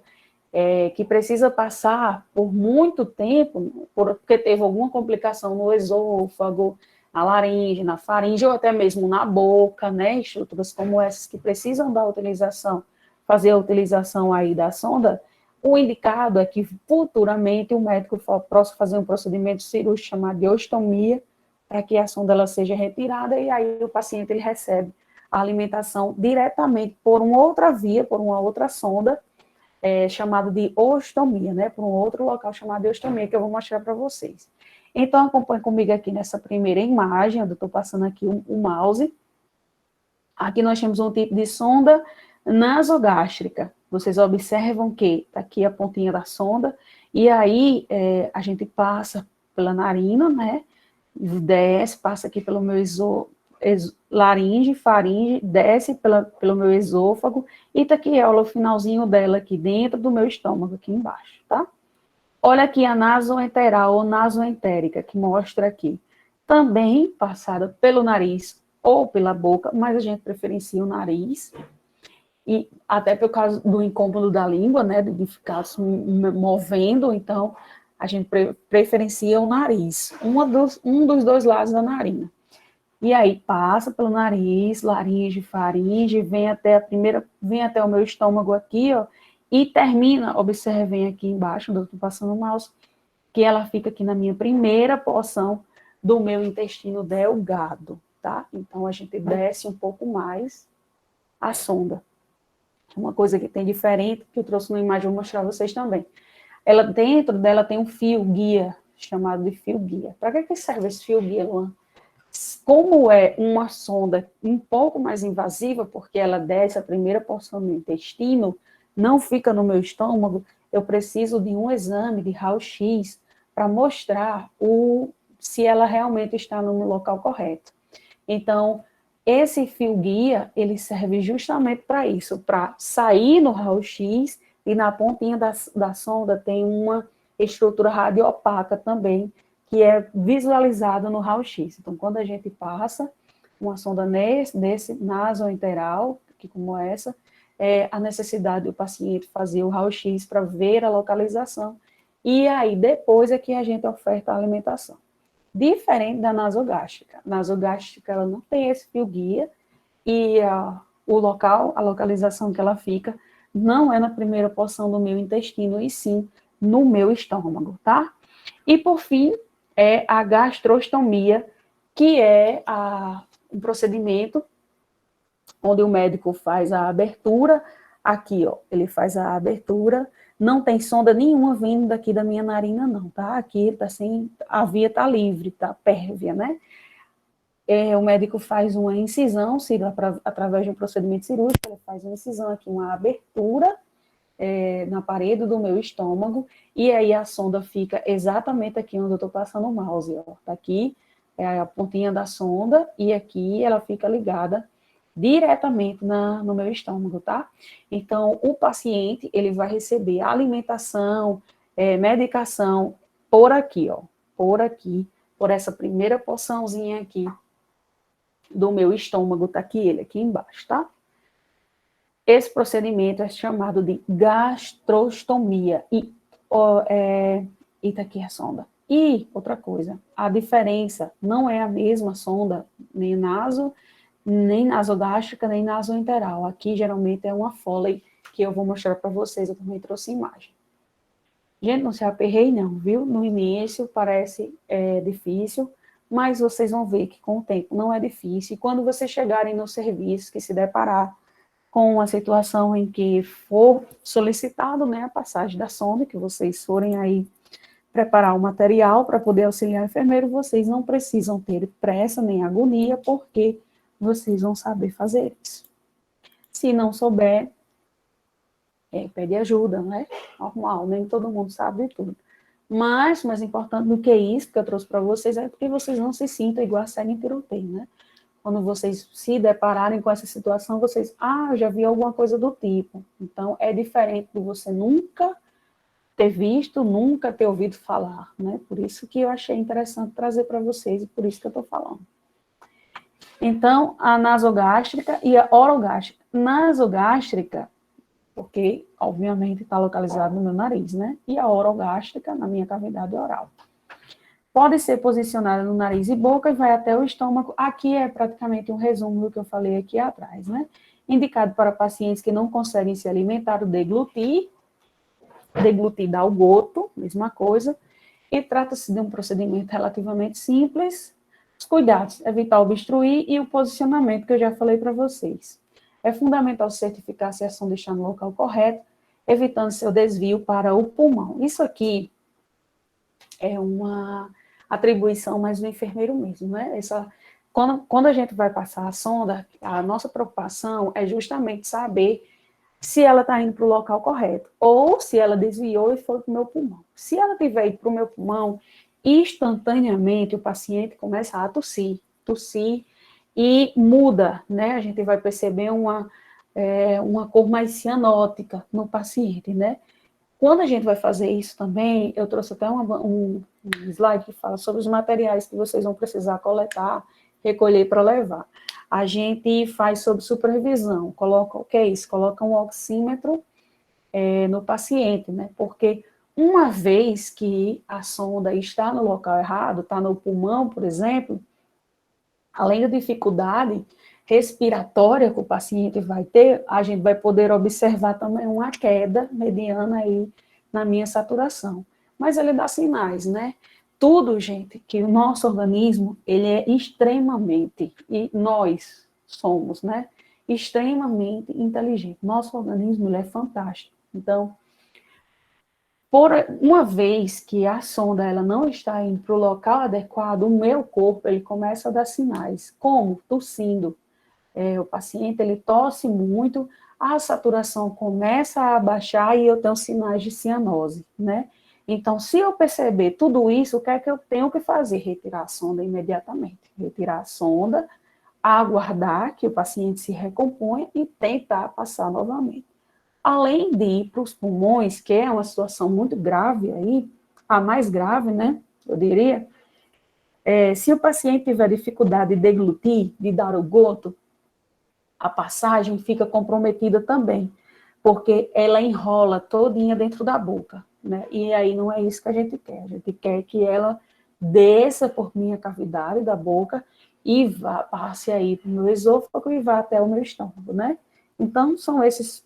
que precisa passar por muito tempo, porque teve alguma complicação no esôfago, na laringe, na faringe, ou até mesmo na boca, né, estruturas como essas que precisam fazer a utilização aí da sonda, o indicado é que futuramente o médico possa fazer um procedimento cirúrgico chamado de ostomia, para que a sonda ela seja retirada, e aí o paciente ele recebe a alimentação diretamente por uma outra via, por uma outra sonda, chamada de ostomia, né, por um outro local chamado de ostomia, que eu vou mostrar para vocês. Então, acompanhe comigo aqui nessa primeira imagem, onde eu estou passando aqui o mouse. Aqui nós temos um tipo de sonda nasogástrica. Vocês observam que está aqui a pontinha da sonda, e aí a gente passa pela narina, né? Desce, passa aqui pelo meu laringe, faringe, desce pelo meu esôfago, e tá aqui, olha o finalzinho dela aqui dentro do meu estômago, aqui embaixo, tá? Olha aqui a nasoenteral ou nasoentérica, que mostra aqui. Também passada pelo nariz ou pela boca, mas a gente preferencia o nariz, e até por causa do incômodo da língua, né, de ficar se movendo, então a gente preferencia o nariz, um dos dois lados da narina. E aí passa pelo nariz, laringe, faringe, vem até o meu estômago aqui, ó, e termina, observem aqui embaixo, eu estou passando o mouse, que ela fica aqui na minha primeira porção do meu intestino delgado, tá? Então a gente desce um pouco mais a sonda. Uma coisa que tem diferente, que eu trouxe uma imagem, vou mostrar a vocês também. Dentro dela tem um fio guia, chamado de fio guia. Para que serve esse fio guia, Luan? Como é uma sonda um pouco mais invasiva, porque ela desce a primeira porção do intestino, não fica no meu estômago, eu preciso de um exame de raio-x para mostrar se ela realmente está no local correto. Então, esse fio guia, ele serve justamente para isso, para sair no raio-x, e na pontinha da sonda tem uma estrutura radiopaca também, que é visualizada no raio-x. Então, quando a gente passa uma sonda desse nasoenteral, que como essa, a necessidade do paciente fazer o raio-x para ver a localização, e aí depois é que a gente oferta a alimentação. Diferente da nasogástrica. A nasogástrica, ela não tem esse fio guia, e a localização que ela fica, não é na primeira porção do meu intestino, e sim no meu estômago, tá? E por fim, é a gastrostomia, que é um procedimento onde o médico faz a abertura, aqui, ó, ele faz a abertura, não tem sonda nenhuma vindo daqui da minha narina, não, tá? Aqui tá a via tá livre, tá pérvia, né? o médico faz uma incisão, através de um procedimento cirúrgico, ele faz uma incisão aqui, uma abertura na parede do meu estômago, e aí a sonda fica exatamente aqui onde eu estou passando o mouse, ó. Tá aqui, é a pontinha da sonda, e aqui ela fica ligada diretamente no meu estômago, tá? Então, o paciente, ele vai receber alimentação, medicação, por aqui, ó, por aqui, por essa primeira porçãozinha aqui do meu estômago, tá aqui ele, aqui embaixo, tá? Esse procedimento é chamado de gastrostomia. E tá aqui a sonda. E, outra coisa, a diferença não é a mesma sonda, nem nasogástrica, nem nasoenteral. Aqui, geralmente, é uma Foley, que eu vou mostrar para vocês, eu também trouxe imagem. Gente, não se aperrei não, viu? No início parece difícil, mas vocês vão ver que com o tempo não é difícil. E quando vocês chegarem no serviço, que se deparar com uma situação em que for solicitado, né, a passagem da sonda, que vocês forem aí preparar o material para poder auxiliar o enfermeiro, vocês não precisam ter pressa nem agonia, porque vocês vão saber fazer isso. Se não souber, pede ajuda, né? Normal, nem todo mundo sabe de tudo. Mas, mais importante do que isso que eu trouxe para vocês, é porque vocês não se sintam igual a série em tiroteio, né? Quando vocês se depararem com essa situação, vocês, eu já vi alguma coisa do tipo. Então, é diferente de você nunca ter visto, nunca ter ouvido falar, né? Por isso que eu achei interessante trazer para vocês, e por isso que eu estou falando. Então, a nasogástrica e a orogástrica. Nasogástrica, porque, obviamente, está localizado no meu nariz, né? E a orogástrica, na minha cavidade oral. Pode ser posicionada no nariz e boca e vai até o estômago. Aqui é praticamente um resumo do que eu falei aqui atrás, né? Indicado para pacientes que não conseguem se alimentar, o deglutir. Deglutir dá o goto, mesma coisa. E trata-se de um procedimento relativamente simples. Os cuidados, evitar obstruir e o posicionamento que eu já falei para vocês. É fundamental certificar se a sonda está no local correto, evitando seu desvio para o pulmão. Isso aqui é uma atribuição mais do enfermeiro mesmo, né? Quando a gente vai passar a sonda, a nossa preocupação é justamente saber se ela está indo para o local correto, ou se ela desviou e foi para o meu pulmão. Se ela tiver ido para o meu pulmão, instantaneamente o paciente começa a tossir e muda, né? A gente vai perceber uma cor mais cianótica no paciente, né? Quando a gente vai fazer isso também, eu trouxe até um slide que fala sobre os materiais que vocês vão precisar coletar, recolher para levar. A gente faz sob supervisão, coloca, o que é isso? Coloca um oxímetro no paciente, né? Porque uma vez que a sonda está no local errado, está no pulmão, por exemplo, além da dificuldade respiratória que o paciente vai ter, a gente vai poder observar também uma queda mediana aí na minha saturação. Mas ele dá sinais, né? Tudo, gente, que o nosso organismo, ele é extremamente, e nós somos, né? Extremamente inteligente. Nosso organismo, ele é fantástico. Então, por uma vez que a sonda ela não está indo para o local adequado, o meu corpo ele começa a dar sinais, como tossindo. O paciente ele tosse muito, a saturação começa a baixar e eu tenho sinais de cianose, né? Então, se eu perceber tudo isso, o que é que eu tenho que fazer? Retirar a sonda imediatamente. Retirar a sonda, aguardar que o paciente se recomponha e tentar passar novamente. Além de ir para os pulmões, que é uma situação muito grave aí, a mais grave, né, eu diria, se o paciente tiver dificuldade de deglutir, de dar o goto, a passagem fica comprometida também, porque ela enrola todinha dentro da boca, né, e aí não é isso que a gente quer que ela desça por minha cavidade da boca e passe aí para o meu esôfago e vá até o meu estômago, né. Então, são esses...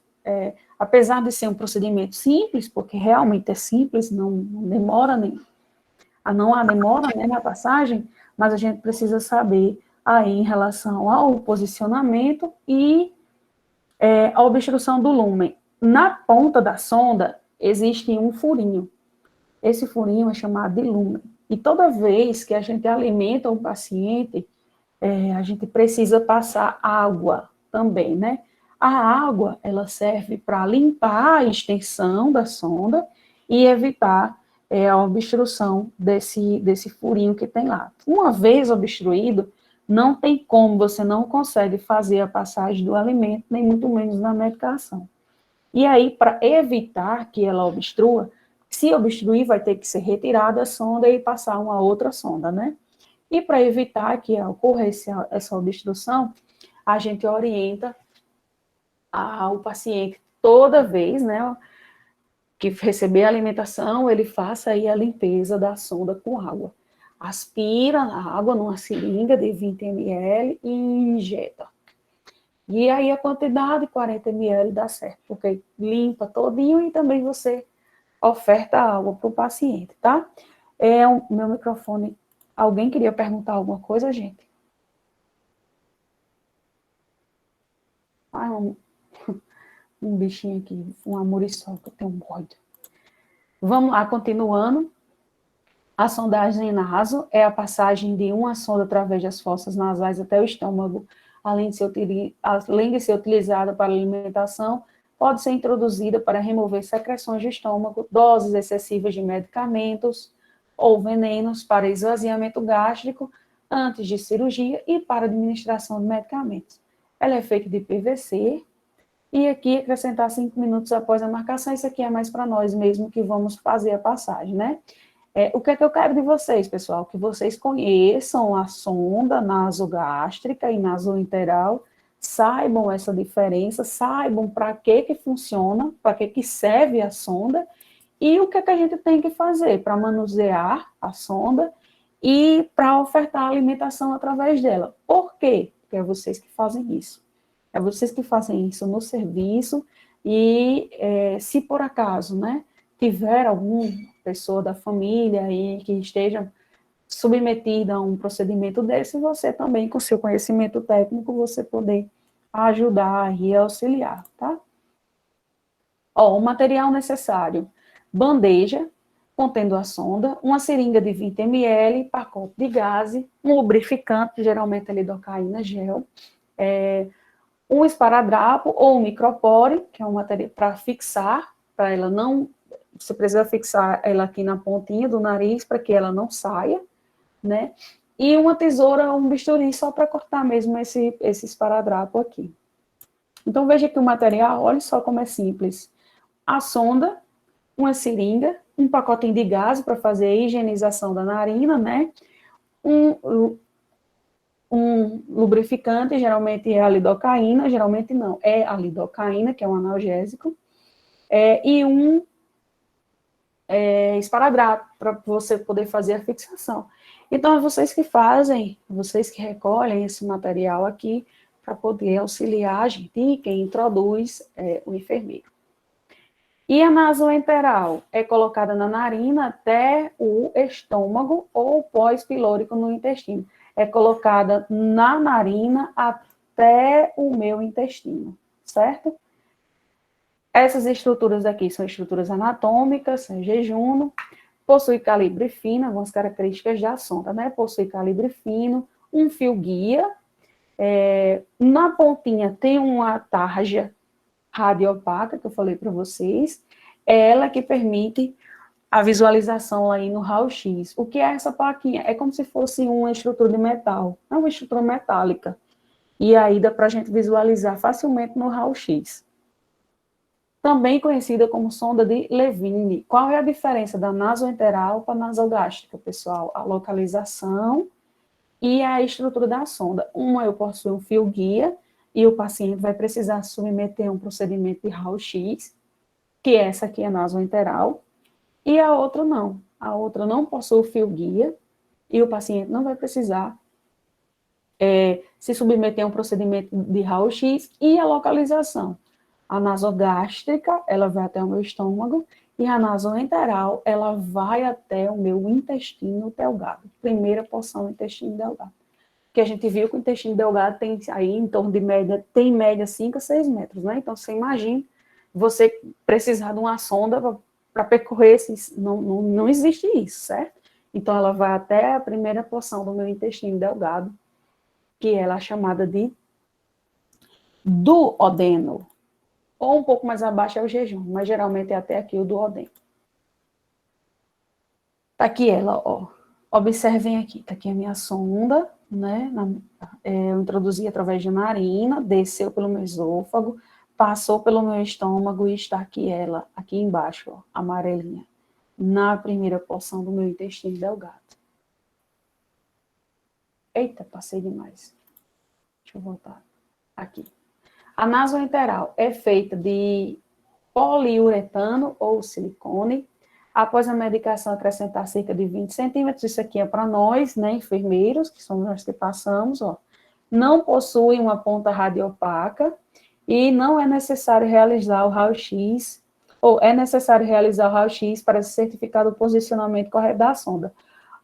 apesar de ser um procedimento simples, porque realmente é simples, não demora não há demora, né, na passagem, mas a gente precisa saber aí em relação ao posicionamento e a obstrução do lúmen. Na ponta da sonda existe um furinho. Esse furinho é chamado de lúmen. E toda vez que a gente alimenta o paciente a gente precisa passar água também, né? A água, ela serve para limpar a extensão da sonda e evitar a obstrução desse furinho que tem lá. Uma vez obstruído, não tem como, você não consegue fazer a passagem do alimento, nem muito menos na medicação. E aí, para evitar que ela obstrua, se obstruir, vai ter que ser retirada a sonda e passar uma outra sonda, né? E para evitar que ocorra essa obstrução, a gente orienta o paciente toda vez, né, que receber a alimentação, ele faça aí a limpeza da sonda com água. Aspira a água numa seringa de 20 ml e injeta. E aí a quantidade, 40 ml, dá certo, porque limpa todinho e também você oferta água para o paciente, tá? Meu microfone, alguém queria perguntar alguma coisa, gente? Ah, um bichinho aqui, uma muriçoca, tem um bode. Vamos lá, continuando. A sondagem naso é a passagem de uma sonda através das fossas nasais até o estômago, além de ser utilizada para alimentação, pode ser introduzida para remover secreções do estômago, doses excessivas de medicamentos ou venenos para esvaziamento gástrico antes de cirurgia e para administração de medicamentos. Ela é feita de PVC, e aqui acrescentar 5 minutos após a marcação, isso aqui é mais para nós mesmo que vamos fazer a passagem, né? O que é que eu quero de vocês, pessoal? Que vocês conheçam a sonda nasogástrica e nasointeral, saibam essa diferença, saibam para que funciona, para que serve a sonda, e o que é que a gente tem que fazer para manusear a sonda e para ofertar alimentação através dela. Por quê? Porque é vocês que fazem isso. É vocês que fazem isso no serviço e se por acaso, né, tiver alguma pessoa da família aí que esteja submetida a um procedimento desse, você também, com seu conhecimento técnico, você poder ajudar e auxiliar, tá? O material necessário: bandeja contendo a sonda, uma seringa de 20 ml, pacote de gaze, um lubrificante, geralmente a lidocaína gel, um esparadrapo ou um micropore, que é um material para fixar, para ela não, você precisa fixar ela aqui na pontinha do nariz para que ela não saia, né? E uma tesoura, um bisturi só para cortar mesmo esse esparadrapo aqui. Então veja que o material, olha só como é simples. A sonda, uma seringa, um pacotinho de gás para fazer a higienização da narina, né? Um lubrificante, geralmente é a lidocaína, geralmente não, é a lidocaína, que é um analgésico, e um esparadrapo, para você poder fazer a fixação. Então, é vocês que fazem, vocês que recolhem esse material aqui, para poder auxiliar a gente, e quem introduz o enfermeiro. E a nasoenteral é colocada na narina até o estômago ou pós-pilórico no intestino. É colocada na narina até o meu intestino, certo? Essas estruturas aqui são estruturas anatômicas, jejum, possui calibre fino, algumas características da sonda, né? Possui calibre fino, um fio guia, na pontinha tem uma tarja radiopaca, que eu falei para vocês, é ela que permite a visualização aí no raio-x. O que é essa plaquinha? É como se fosse uma estrutura de metal, é uma estrutura metálica. E aí dá para a gente visualizar facilmente no raio-x. Também conhecida como sonda de Levine. Qual é a diferença da nasoenteral para a nasogástrica, pessoal? A localização e a estrutura da sonda. Uma eu possuo um fio guia, e o paciente vai precisar submeter a um procedimento de raio-x, que essa aqui é a nasoenteral, e a outra não. A outra não possui fio guia, e o paciente não vai precisar se submeter a um procedimento de raio-x. E a localização. A nasogástrica, ela vai até o meu estômago, e a nasoenteral, ela vai até o meu intestino delgado. Primeira porção do intestino delgado. Que a gente viu que o intestino delgado tem aí em torno de média, tem em média 5 a 6 metros, né? Então, você imagina você precisar de uma sonda para percorrer esses, não existe isso, certo? Então, ela vai até a primeira porção do meu intestino delgado, aqui ela é chamada de duodeno. Ou um pouco mais abaixo é o jejum, mas geralmente é até aqui o duodeno. Tá aqui ela, ó. Observem aqui, tá aqui a minha sonda, né? Eu introduzi através de narina, desceu pelo meu esôfago, passou pelo meu estômago e está aqui ela, aqui embaixo, ó, amarelinha, na primeira porção do meu intestino delgado. Eita, passei demais. Deixa eu voltar. Aqui. A nasoenteral é feita de poliuretano ou silicone. Após a medicação acrescentar cerca de 20 centímetros, isso aqui é para nós, né, enfermeiros, que somos nós que passamos, ó. Não possui uma ponta radiopaca e não é necessário realizar o raio-x, ou é necessário realizar o raio-x para se certificar do posicionamento correto da sonda.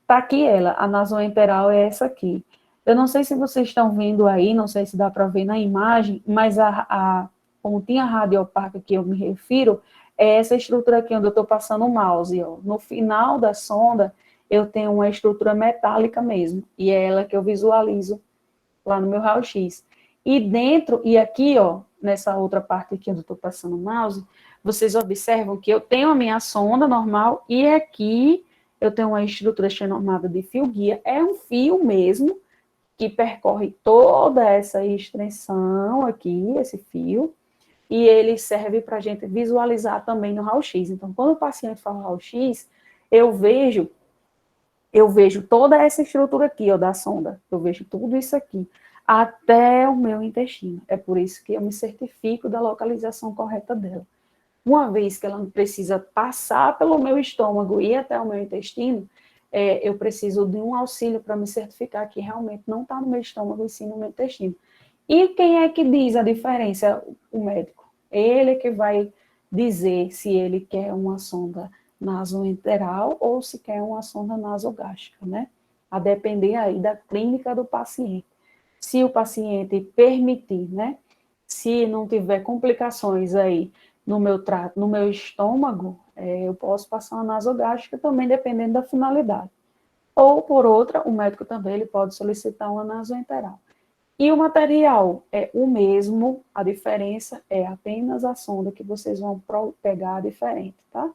Tá aqui ela, a nasoenteral é essa aqui. Eu não sei se vocês estão vendo aí, não sei se dá para ver na imagem, mas a pontinha radiopaca que eu me refiro é essa estrutura aqui onde eu estou passando o mouse. Ó. No final da sonda, eu tenho uma estrutura metálica mesmo, e é ela que eu visualizo lá no meu raio-x. E dentro, e aqui, ó, nessa outra parte aqui onde eu estou passando o mouse, vocês observam que eu tenho a minha sonda normal, e aqui eu tenho uma estrutura chamada de fio-guia. É um fio mesmo, que percorre toda essa extensão aqui, esse fio, e ele serve para a gente visualizar também no raio-x. Então, quando o paciente fala raio-x, eu vejo toda essa estrutura aqui, ó, da sonda, eu vejo tudo isso aqui, até o meu intestino. É por isso que eu me certifico da localização correta dela. Uma vez que ela não precisa passar pelo meu estômago e até o meu intestino, eu preciso de um auxílio para me certificar que realmente não está no meu estômago e sim no meu intestino. E quem é que diz a diferença? O médico. Ele que vai dizer se ele quer uma sonda nasoenteral ou se quer uma sonda nasogástrica, né? A depender aí da clínica do paciente. Se o paciente permitir, né? Se não tiver complicações aí no meu trato, no meu estômago, eu posso passar uma nasogástrica também, dependendo da finalidade. Ou, por outra, o médico também ele pode solicitar uma nasoenteral. E o material é o mesmo, a diferença é apenas a sonda que vocês vão pegar diferente, tá?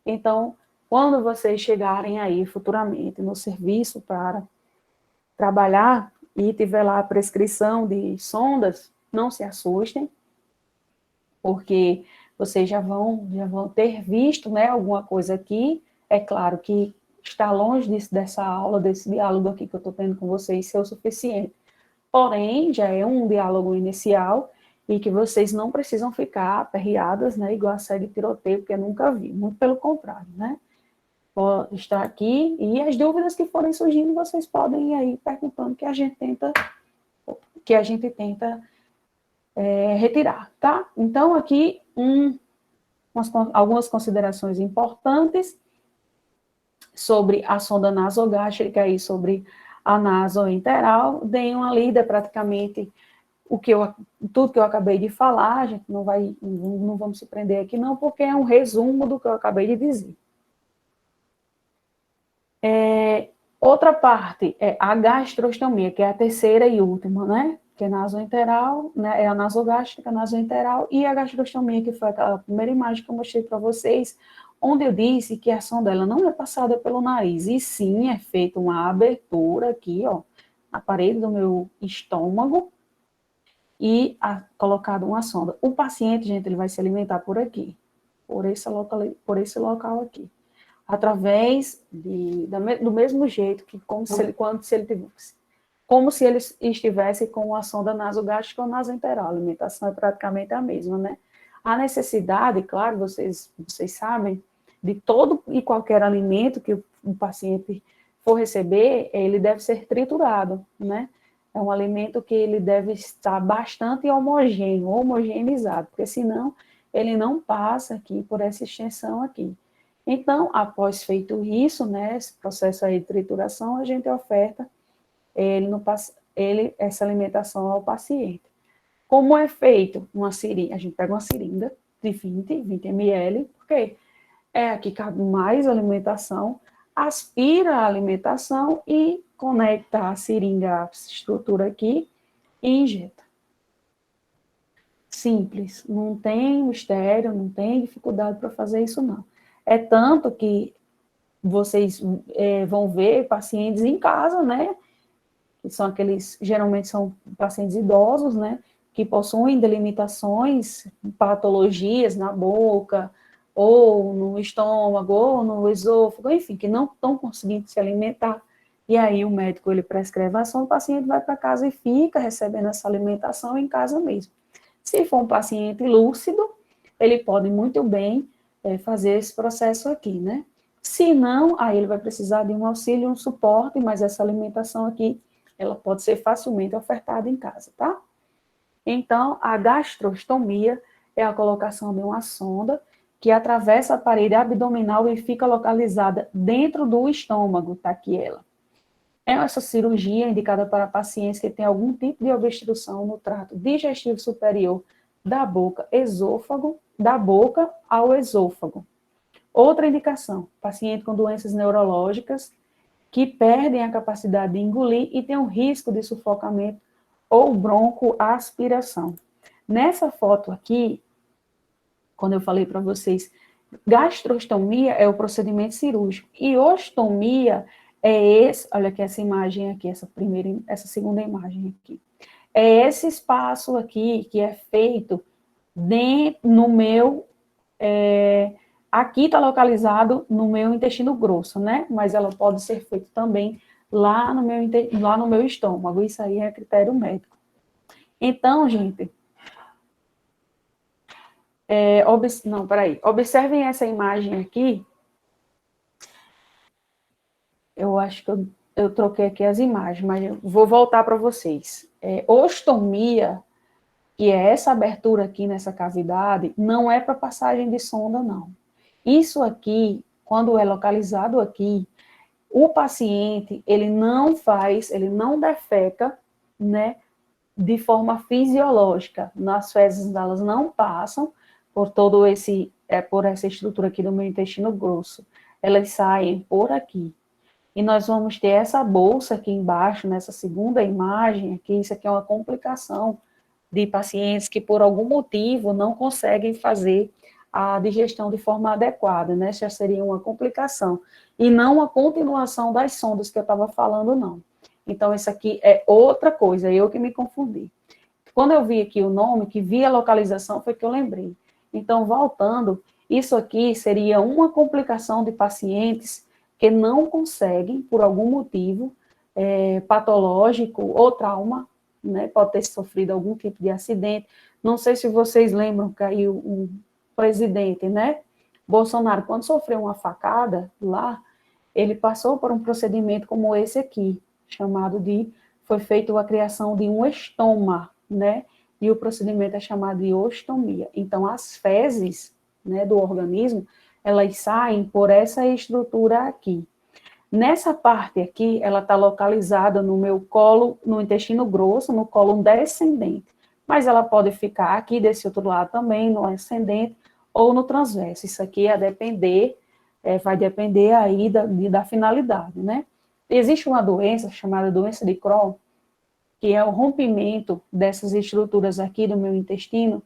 Então, quando vocês chegarem aí futuramente no serviço para trabalhar e tiver lá a prescrição de sondas, não se assustem, porque vocês já vão ter visto, né, alguma coisa aqui. É claro que está longe dessa aula, desse diálogo aqui que eu estou tendo com vocês ser o suficiente. Porém, já é um diálogo inicial e que vocês não precisam ficar aperreadas, né, igual a série tiroteio, porque eu nunca vi, muito pelo contrário, né? Pode estar aqui e as dúvidas que forem surgindo, vocês podem ir aí perguntando que a gente tenta retirar, tá? Então, aqui, algumas considerações importantes sobre a sonda nasogástrica e sobre a nasoenteral. Deem uma lida praticamente tudo que eu acabei de falar, a gente não vamos se prender aqui não, porque é um resumo do que eu acabei de dizer. Outra parte é a gastrostomia, que é a terceira e última, né? Que é nasoenteral, né? É a nasogástrica, a nasoenteral e a gastrostomia, que foi aquela primeira imagem que eu mostrei para vocês, onde eu disse que a sonda dela não é passada pelo nariz, e sim é feita uma abertura aqui, ó, na parede do meu estômago, e colocado uma sonda. O paciente, gente, ele vai se alimentar por aqui, por esse local aqui, através do mesmo jeito que como se ele estivesse com uma sonda nasogástrica ou nasoenteral. A alimentação é praticamente a mesma, né? A necessidade, claro, vocês sabem, de todo e qualquer alimento que o paciente for receber, ele deve ser triturado, né? É um alimento que ele deve estar bastante homogêneo, homogeneizado, porque senão ele não passa aqui por essa extensão aqui. Então, após feito isso, né, esse processo aí de trituração, a gente oferta essa alimentação ao paciente. Como é feito? A gente pega uma seringa de 20 ml, porque é aqui cabe mais alimentação, aspira a alimentação e conecta a seringa à estrutura aqui e injeta. Simples, não tem mistério, não tem dificuldade para fazer isso, não. É tanto que vocês vão ver pacientes em casa, né, que são aqueles, geralmente são pacientes idosos, né, que possuem delimitações, patologias na boca, ou no estômago, ou no esôfago, enfim, que não estão conseguindo se alimentar. E aí o médico, ele prescreve a ação, o paciente vai para casa e fica recebendo essa alimentação em casa mesmo. Se for um paciente lúcido, ele pode muito bem fazer esse processo aqui, né? Se não, aí ele vai precisar de um auxílio, um suporte, mas essa alimentação aqui, ela pode ser facilmente ofertada em casa, tá? Então, a gastrostomia é a colocação de uma sonda que atravessa a parede abdominal e fica localizada dentro do estômago, tá aqui ela. É essa cirurgia indicada para pacientes que têm algum tipo de obstrução no trato digestivo superior da boca, esôfago, da boca ao esôfago. Outra indicação, paciente com doenças neurológicas que perdem a capacidade de engolir e tem um risco de sufocamento ou broncoaspiração. Nessa foto aqui, quando eu falei para vocês, gastrostomia é o procedimento cirúrgico e ostomia é esse, olha aqui essa imagem aqui, essa segunda imagem aqui. É esse espaço aqui que é feito no meu, aqui está localizado no meu intestino grosso, né? Mas ela pode ser feita também lá no meu estômago, isso aí é critério médico. Então, gente, observem essa imagem aqui. Eu acho que eu troquei aqui as imagens, mas eu vou voltar para vocês. Ostomia, que é essa abertura aqui nessa cavidade, não é para passagem de sonda, não. Isso aqui, quando é localizado aqui, o paciente, ele não defeca, né, de forma fisiológica. As fezes delas não passam por por essa estrutura aqui do meu intestino grosso. Elas saem por aqui. E nós vamos ter essa bolsa aqui embaixo, nessa segunda imagem aqui, isso aqui é uma complicação de pacientes que por algum motivo não conseguem fazer a digestão de forma adequada, né? Já seria uma complicação. E não a continuação das sondas que eu estava falando, não. Então, isso aqui é outra coisa, eu que me confundi. Quando eu vi aqui o nome, que vi a localização, foi que eu lembrei. Então, voltando, isso aqui seria uma complicação de pacientes que não conseguem, por algum motivo, patológico ou trauma, né, pode ter sofrido algum tipo de acidente. Não sei se vocês lembram que aí o presidente, né, Bolsonaro, quando sofreu uma facada lá, ele passou por um procedimento como esse aqui, foi feita a criação de um estoma, né, e o procedimento é chamado de ostomia. Então, as fezes, né, do organismo, elas saem por essa estrutura aqui. Nessa parte aqui, ela está localizada no meu colo, no intestino grosso, no colo descendente. Mas ela pode ficar aqui desse outro lado também, no ascendente ou no transverso. Isso aqui vai depender aí da finalidade, né? Existe uma doença chamada doença de Crohn, que é o rompimento dessas estruturas aqui do meu intestino,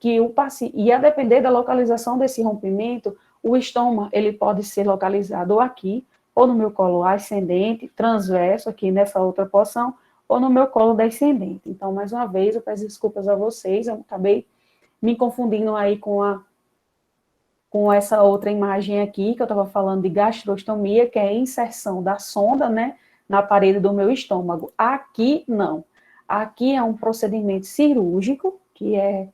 que o paciente, e a depender da localização desse rompimento, o estômago, ele pode ser localizado ou aqui, ou no meu colo ascendente, transverso, aqui nessa outra porção, ou no meu colo descendente. Então, mais uma vez, eu peço desculpas a vocês, eu acabei me confundindo aí com essa outra imagem aqui, que eu estava falando de gastrostomia, que é a inserção da sonda, né, na parede do meu estômago. Aqui, não. Aqui é um procedimento cirúrgico, que é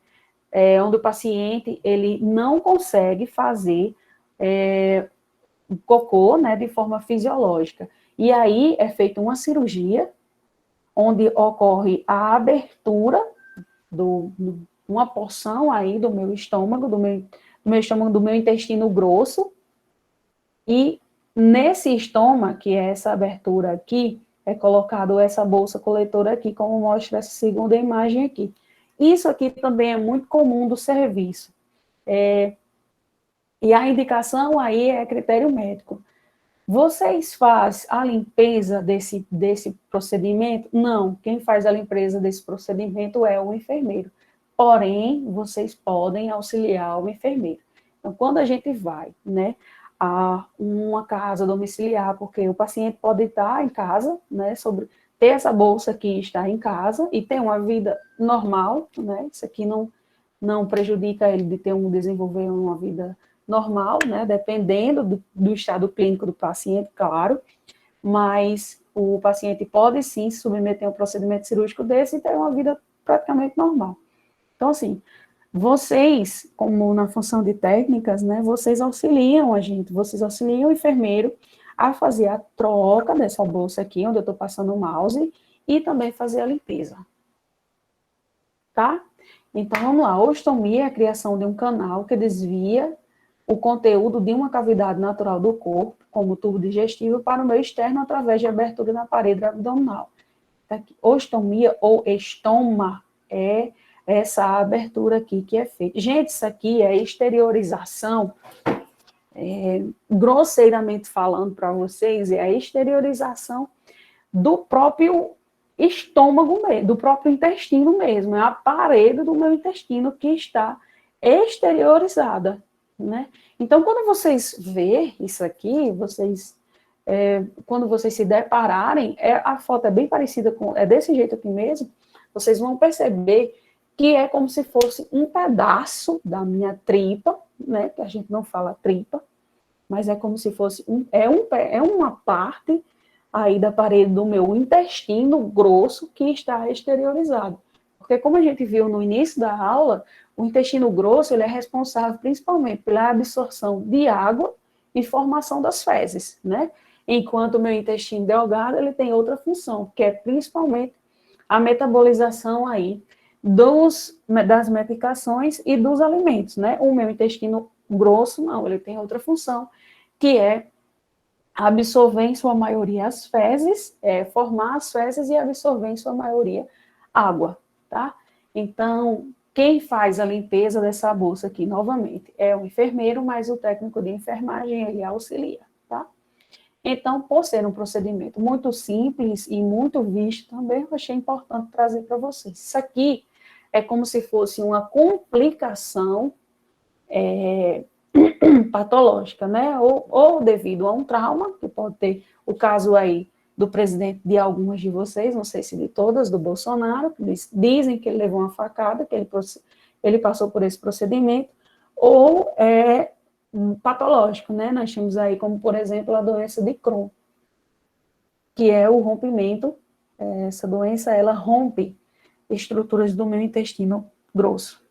onde o paciente, ele não consegue fazer cocô, né, de forma fisiológica. E aí é feita uma cirurgia, onde ocorre a abertura uma porção aí do meu estômago, do meu intestino grosso, e nesse estômago, que é essa abertura aqui, é colocado essa bolsa coletora aqui, como mostra essa segunda imagem aqui. Isso aqui também é muito comum do serviço. E a indicação aí é critério médico. Vocês fazem a limpeza desse procedimento? Não, quem faz a limpeza desse procedimento é o enfermeiro. Porém, vocês podem auxiliar o enfermeiro. Então, quando a gente vai, né, a uma casa domiciliar, porque o paciente pode estar em casa, né, ter essa bolsa que está em casa e ter uma vida normal, né, isso aqui não prejudica ele de desenvolver uma vida normal, né, dependendo do estado clínico do paciente, claro, mas o paciente pode sim se submeter a um procedimento cirúrgico desse e ter uma vida praticamente normal. Então, assim, vocês, como na função de técnicas, né, vocês auxiliam a gente, vocês auxiliam o enfermeiro a fazer a troca dessa bolsa aqui, onde eu estou passando o mouse, e também fazer a limpeza, tá? Então, vamos lá. Ostomia é a criação de um canal que desvia o conteúdo de uma cavidade natural do corpo, como o tubo digestivo, para o meio externo através de abertura na parede abdominal. Ostomia ou estoma é essa abertura aqui que é feita. Gente, isso aqui é exteriorização, grosseiramente falando para vocês, é a exteriorização do próprio estômago mesmo, do próprio intestino mesmo, é a parede do meu intestino que está exteriorizada, né? Então, quando vocês vê isso aqui, quando vocês se depararem, a foto é bem parecida é desse jeito aqui mesmo, vocês vão perceber que é como se fosse um pedaço da minha tripa, né? Que a gente não fala tripa, mas é como se fosse uma parte aí da parede do meu intestino grosso que está exteriorizado. Porque como a gente viu no início da aula, o intestino grosso ele é responsável principalmente pela absorção de água e formação das fezes, né? Enquanto o meu intestino delgado ele tem outra função, que é principalmente a metabolização aí das medicações e dos alimentos, né? O meu intestino grosso, não, ele tem outra função, que é absorver em sua maioria as fezes, formar as fezes e absorver em sua maioria água, tá? Então, quem faz a limpeza dessa bolsa aqui, novamente, é o enfermeiro, mas o técnico de enfermagem, ele auxilia, tá? Então, por ser um procedimento muito simples e muito visto também, eu achei importante trazer para vocês. Isso aqui é como se fosse uma complicação patológica, né? Ou devido a um trauma, que pode ter o caso aí do presidente de algumas de vocês, não sei se de todas, do Bolsonaro, que dizem que ele levou uma facada, que ele passou por esse procedimento, ou patológico, né? Nós temos aí como, por exemplo, a doença de Crohn, que é o rompimento, essa doença, ela rompe estruturas do meu intestino grosso.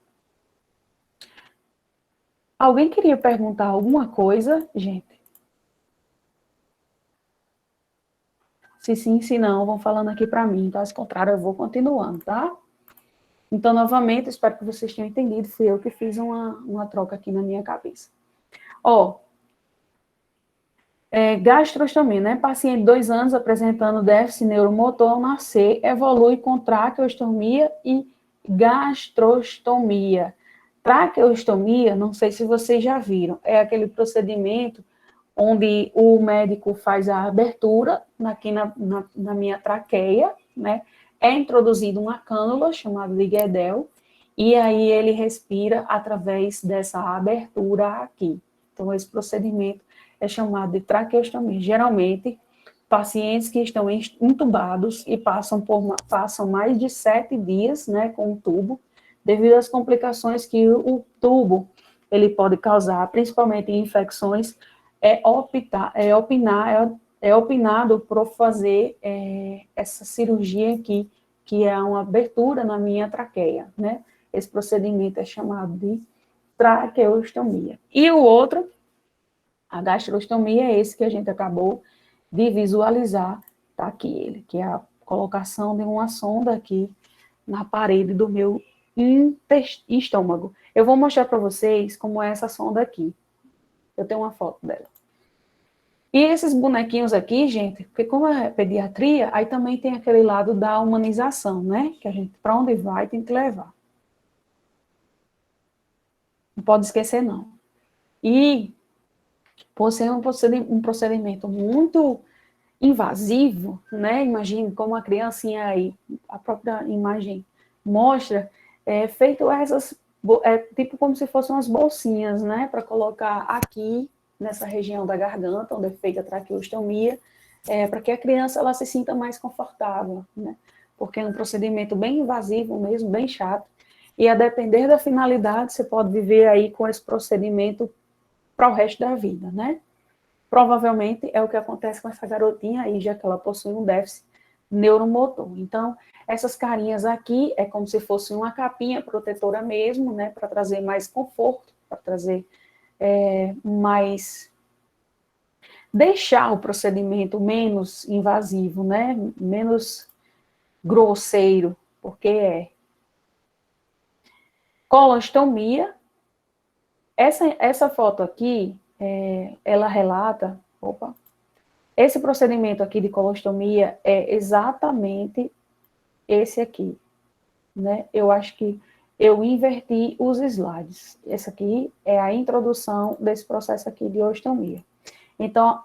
Alguém queria perguntar alguma coisa, gente? Se sim, se não, vão falando aqui para mim. Caso contrário, eu vou continuando, tá? Então, novamente, espero que vocês tenham entendido. Fui eu que fiz uma troca aqui na minha cabeça. Ó, gastrostomia, né? Paciente de 2 anos apresentando déficit neuromotor ao nascer, evolui com traqueostomia e gastrostomia. Traqueostomia, não sei se vocês já viram, é aquele procedimento onde o médico faz a abertura aqui na minha traqueia, né? É introduzido uma cânula chamada de Guedel, e aí ele respira através dessa abertura aqui. Então, esse procedimento é chamado de traqueostomia. Geralmente, pacientes que estão entubados e passam mais de 7 dias, né, com o tubo, devido às complicações que o tubo ele pode causar, principalmente em infecções, é opinado por fazer essa cirurgia aqui, que é uma abertura na minha traqueia, né? Esse procedimento é chamado de traqueostomia. E o outro, a gastrostomia, é esse que a gente acabou de visualizar, tá aqui ele, que é a colocação de uma sonda aqui na parede do meu estômago. Eu vou mostrar para vocês como é essa sonda aqui. Eu tenho uma foto dela. E esses bonequinhos aqui, gente, porque como é pediatria, aí também tem aquele lado da humanização, né? Que a gente, para onde vai, tem que levar. Não pode esquecer, não. E por ser um procedimento muito invasivo, né? Imagine como a criancinha aí, a própria imagem mostra, feito essas, tipo como se fossem umas bolsinhas, né? Para colocar aqui, nessa região da garganta, onde é feita a traqueostomia, para que a criança ela se sinta mais confortável, né? Porque é um procedimento bem invasivo mesmo, bem chato, e a depender da finalidade, você pode viver aí com esse procedimento para o resto da vida, né? Provavelmente é o que acontece com essa garotinha aí, já que ela possui um déficit neuromotor. Então, essas carinhas aqui é como se fosse uma capinha protetora mesmo, né, para trazer mais conforto, para trazer mais... deixar o procedimento menos invasivo, né, menos grosseiro, porque colostomia. Essa foto aqui, ela relata... Opa! Esse procedimento aqui de colostomia é exatamente esse aqui, né? Eu acho que eu inverti os slides. Esse aqui é a introdução desse processo aqui de ostomia. Então,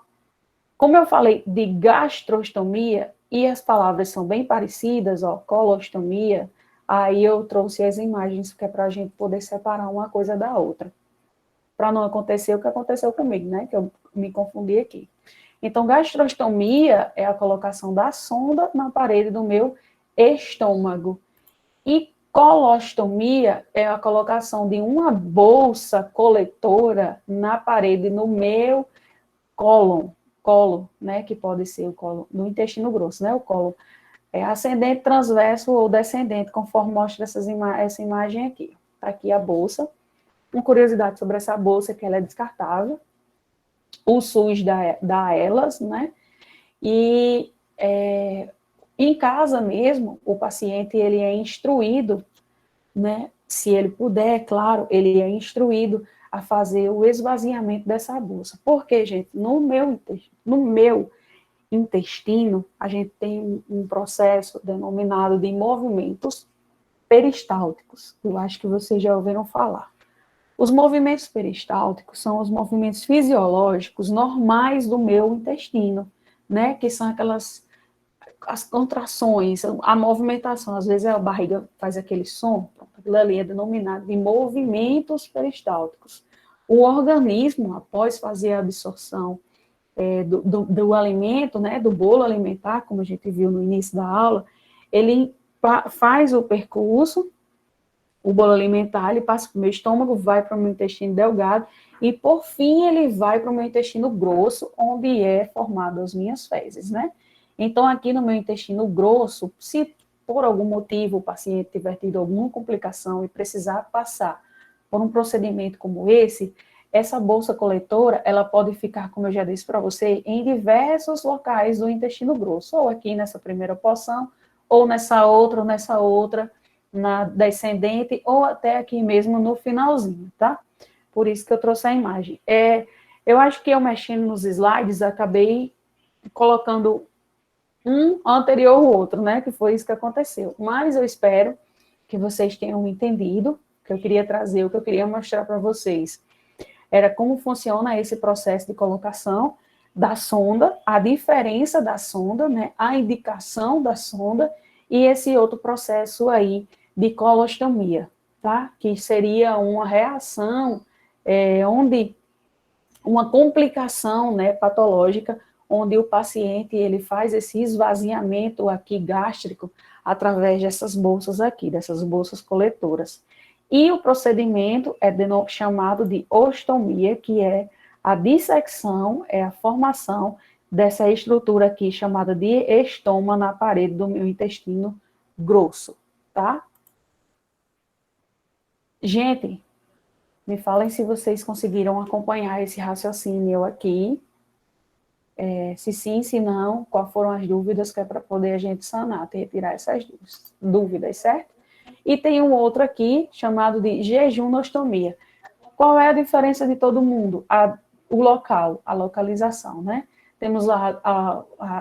como eu falei de gastrostomia, e as palavras são bem parecidas, ó, colostomia, aí eu trouxe as imagens que é para a gente poder separar uma coisa da outra. Para não acontecer o que aconteceu comigo, né? Que eu me confundi aqui. Então, gastrostomia é a colocação da sonda na parede do meu estômago. E colostomia é a colocação de uma bolsa coletora na parede no meu colo, né, que pode ser o colo no intestino grosso, né, o colo é ascendente, transverso ou descendente, conforme mostra essa imagem aqui. Tá aqui a bolsa. Uma curiosidade sobre essa bolsa é que ela é descartável. O SUS dá elas, né, e em casa mesmo, o paciente ele é instruído, né, se ele puder, claro, ele é instruído a fazer o esvaziamento dessa bolsa. Porque, gente, no meu intestino, a gente tem um processo denominado de movimentos peristálticos. Eu acho que vocês já ouviram falar. Os movimentos peristálticos são os movimentos fisiológicos normais do meu intestino, né, que são as contrações, a movimentação, às vezes a barriga faz aquele som, aquilo ali é denominado de movimentos peristálticos. O organismo, após fazer a absorção do alimento, né, do bolo alimentar, como a gente viu no início da aula, ele faz o percurso, o bolo alimentar, ele passa para o meu estômago, vai para o meu intestino delgado, e por fim ele vai para o meu intestino grosso, onde é formado as minhas fezes, né? Então, aqui no meu intestino grosso, se por algum motivo o paciente tiver tido alguma complicação e precisar passar por um procedimento como esse, essa bolsa coletora, ela pode ficar, como eu já disse para você, em diversos locais do intestino grosso, ou aqui nessa primeira porção, ou nessa outra, na descendente, ou até aqui mesmo no finalzinho, tá? Por isso que eu trouxe a imagem. Eu acho que eu mexendo nos slides, acabei colocando um anterior ao outro, né? Que foi isso que aconteceu. Mas eu espero que vocês tenham entendido que eu queria trazer, o que eu queria mostrar para vocês. Era como funciona esse processo de colocação da sonda, a diferença da sonda, né? A indicação da sonda e esse outro processo aí de colostomia, tá? Que seria uma reação, onde uma complicação, né, patológica, onde o paciente ele faz esse esvaziamento aqui gástrico através dessas bolsas aqui, dessas bolsas coletoras. E o procedimento é chamado de ostomia, que é a dissecção, é a formação dessa estrutura aqui chamada de estoma na parede do meu intestino grosso, tá? Gente, me falem se vocês conseguiram acompanhar esse raciocínio aqui. Se sim, se não, quais foram as dúvidas que é para poder a gente sanar, retirar essas dúvidas, certo? E tem um outro aqui, chamado de jejunostomia. Qual é a diferença de todo mundo? O local, a localização, né? Temos lá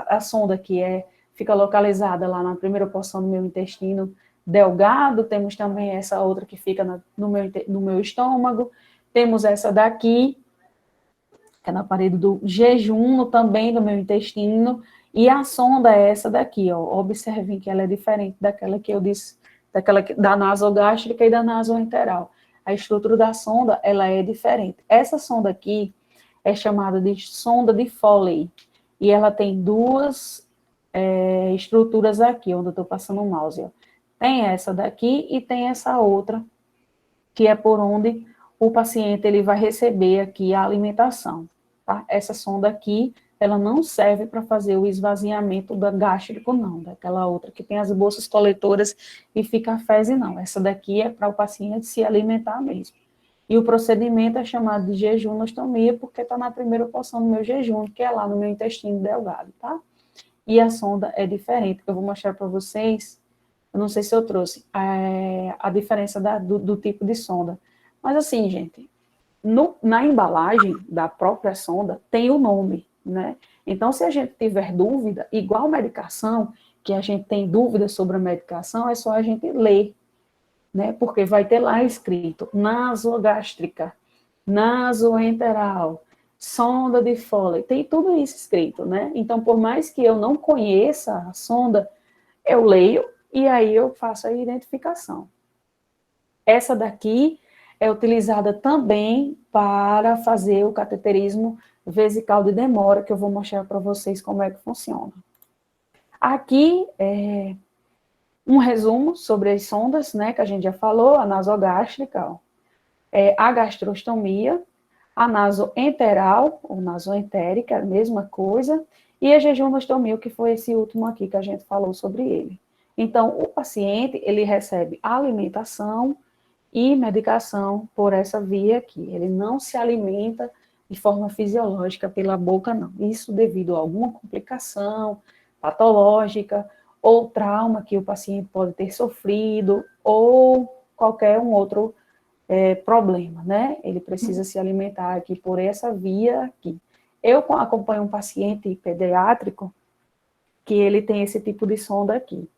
a sonda que fica localizada lá na primeira porção do meu intestino delgado, temos também essa outra que fica no meu estômago, temos essa daqui, é na parede do jejum, também do meu intestino, e a sonda é essa daqui, ó. Observem que ela é diferente daquela que eu disse, da nasogástrica e da nasoenteral. A estrutura da sonda, ela é diferente. Essa sonda aqui é chamada de sonda de Foley, e ela tem duas estruturas aqui, onde eu estou passando o mouse, ó. Tem essa daqui e tem essa outra, que é por onde o paciente ele vai receber aqui a alimentação. Tá? Essa sonda aqui, ela não serve para fazer o esvaziamento da gástrico, não, daquela outra que tem as bolsas coletoras e fica a fezes, não. Essa daqui é para o paciente se alimentar mesmo. E o procedimento é chamado de jejunostomia, porque está na primeira porção do meu jejum, que é lá no meu intestino delgado, tá? E a sonda é diferente, eu vou mostrar para vocês. Eu não sei se eu trouxe a diferença do tipo de sonda. Mas assim, gente, na embalagem da própria sonda tem o nome, né? Então, se a gente tiver dúvida, igual medicação, que a gente tem dúvida sobre a medicação, é só a gente ler, né? Porque vai ter lá escrito nasogástrica, nasoenteral, sonda de Foley, tem tudo isso escrito, né? Então, por mais que eu não conheça a sonda, eu leio e aí eu faço a identificação. Essa daqui é utilizada também para fazer o cateterismo vesical de demora, que eu vou mostrar para vocês como é que funciona. Aqui é um resumo sobre as sondas, né, que a gente já falou, a nasogástrica, ó, a gastrostomia, a nasoenteral, ou nasoentérica, a mesma coisa, e a jejunostomia, que foi esse último aqui que a gente falou sobre ele. Então, o paciente, ele recebe alimentação e medicação por essa via aqui. Ele não se alimenta de forma fisiológica pela boca, não. Isso devido a alguma complicação patológica ou trauma que o paciente pode ter sofrido ou qualquer um outro problema, né? Ele precisa se alimentar aqui por essa via aqui. Eu acompanho um paciente pediátrico que ele tem esse tipo de sonda aqui.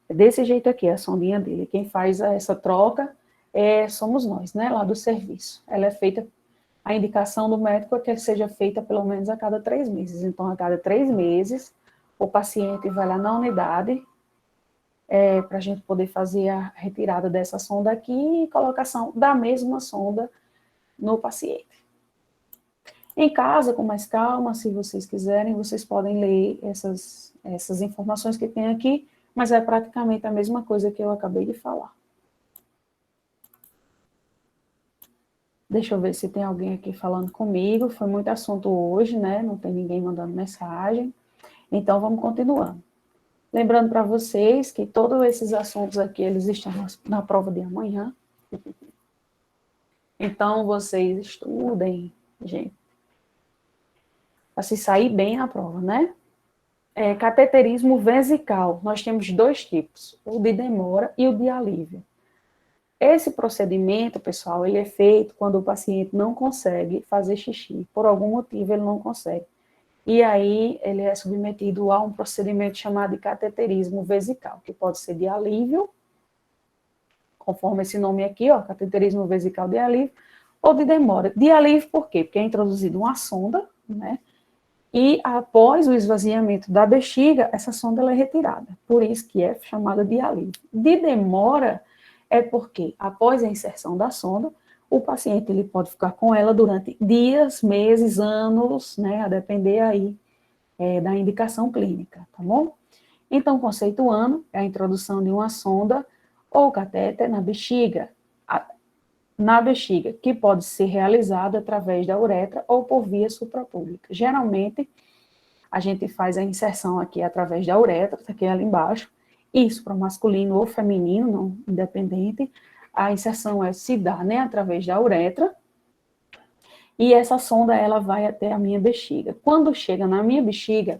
É desse jeito aqui, a sondinha dele. Quem faz essa troca somos nós, né, lá do serviço. Ela é feita, a indicação do médico é que seja feita pelo menos a cada 3 meses. Então, a cada 3 meses, o paciente vai lá na unidade, para a gente poder fazer a retirada dessa sonda aqui e colocação da mesma sonda no paciente. Em casa, com mais calma, se vocês quiserem, vocês podem ler essas informações que tem aqui, mas é praticamente a mesma coisa que eu acabei de falar. Deixa eu ver se tem alguém aqui falando comigo. Foi muito assunto hoje, né? Não tem ninguém mandando mensagem. Então, vamos continuando. Lembrando para vocês que todos esses assuntos aqui, eles estão na prova de amanhã. Então, vocês estudem, gente, para se sair bem na prova, né? Cateterismo vesical, nós temos 2 tipos, o de demora e o de alívio. Esse procedimento, pessoal, ele é feito quando o paciente não consegue fazer xixi, por algum motivo ele não consegue. E aí ele é submetido a um procedimento chamado de cateterismo vesical, que pode ser de alívio, conforme esse nome aqui, ó, cateterismo vesical de alívio, ou de demora. De alívio por quê? Porque é introduzido uma sonda, né? E após o esvaziamento da bexiga, essa sonda ela é retirada. Por isso que é chamada de alívio. De demora é porque, após a inserção da sonda, o paciente ele pode ficar com ela durante dias, meses, anos, né, a depender aí da indicação clínica, tá bom? Então, conceituando, é a introdução de uma sonda ou catéter na bexiga, que pode ser realizada através da uretra ou por via suprapúbica. Geralmente, a gente faz a inserção aqui através da uretra, tá aqui ali embaixo, isso para masculino ou feminino, não independente, a inserção se dá, né, através da uretra, e essa sonda, ela vai até a minha bexiga. Quando chega na minha bexiga,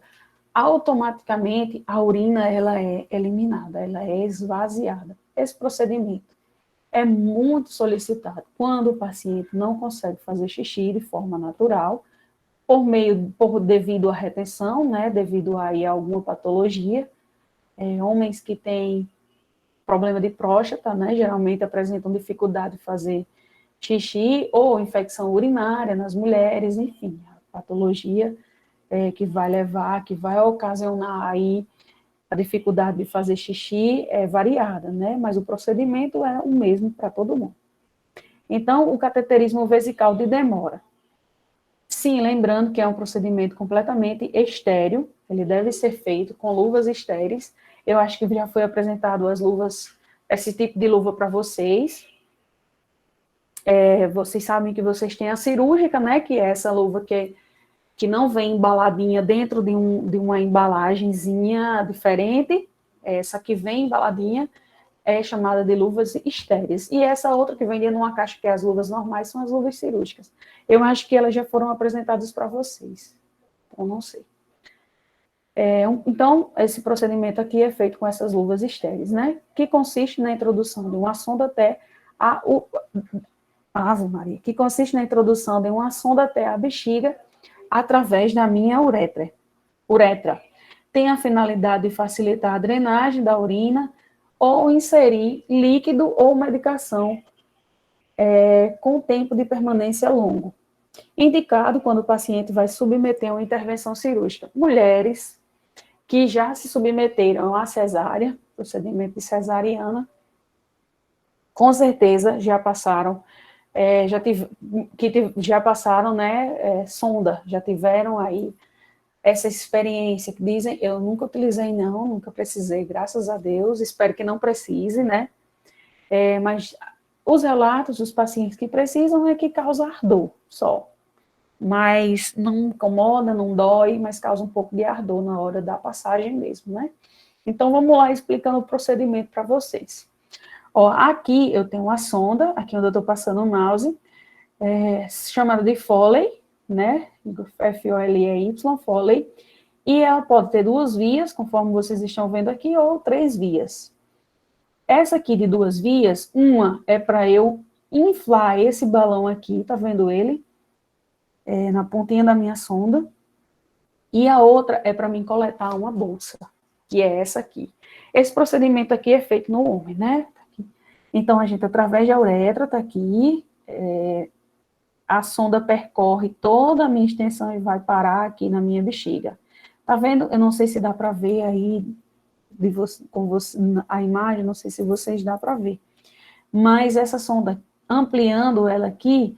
automaticamente a urina, ela é eliminada, ela é esvaziada. Esse procedimento é muito solicitado quando o paciente não consegue fazer xixi de forma natural, devido à retenção, né, devido aí a alguma patologia. Homens que têm problema de próstata, né, geralmente apresentam dificuldade de fazer xixi ou infecção urinária nas mulheres, enfim, a patologia que vai levar, que vai ocasionar aí a dificuldade de fazer xixi é variada, né? Mas o procedimento é o mesmo para todo mundo. Então, o cateterismo vesical de demora. Sim, lembrando que é um procedimento completamente estéril, ele deve ser feito com luvas estéreis. Eu acho que já foi apresentado as luvas, esse tipo de luva para vocês. Vocês sabem que vocês têm a cirúrgica, né? Que é essa luva que não vem embaladinha dentro de uma embalagenzinha diferente. Essa que vem embaladinha é chamada de luvas estéreis. E essa outra que vem dentro de uma caixa, que é as luvas normais, são as luvas cirúrgicas. Eu acho que elas já foram apresentadas para vocês. Eu não sei. Então, esse procedimento aqui é feito com essas luvas estéreis, né? Que consiste na introdução de uma sonda até Ave Maria, que consiste na introdução de uma sonda até a bexiga através da minha uretra. Tem a finalidade de facilitar a drenagem da urina ou inserir líquido ou medicação com tempo de permanência longo. Indicado quando o paciente vai submeter a uma intervenção cirúrgica. Mulheres que já se submeteram à cesárea, procedimento de cesariana, com certeza já passaram já passaram, né, sonda, já tiveram aí essa experiência que dizem, eu nunca utilizei não, nunca precisei, graças a Deus, espero que não precise, né, mas os relatos dos pacientes que precisam é que causa ardor, só, mas não incomoda, não dói, mas causa um pouco de ardor na hora da passagem mesmo, né. Então, vamos lá explicando o procedimento para vocês. Ó, aqui eu tenho uma sonda, aqui onde eu estou passando o mouse, chamada de Foley, né? F-O-L-E-Y, Foley. E ela pode ter 2 vias, conforme vocês estão vendo aqui, ou 3 vias. Essa aqui de 2 vias, uma é para eu inflar esse balão aqui, tá vendo ele? Na pontinha da minha sonda. E a outra é para mim coletar uma bolsa, que é essa aqui. Esse procedimento aqui é feito no homem, né? Então, a gente, através da uretra, tá aqui, a sonda percorre toda a minha extensão e vai parar aqui na minha bexiga. Tá vendo? Eu não sei se dá para ver aí a imagem, não sei se vocês dá para ver. Mas essa sonda, ampliando ela aqui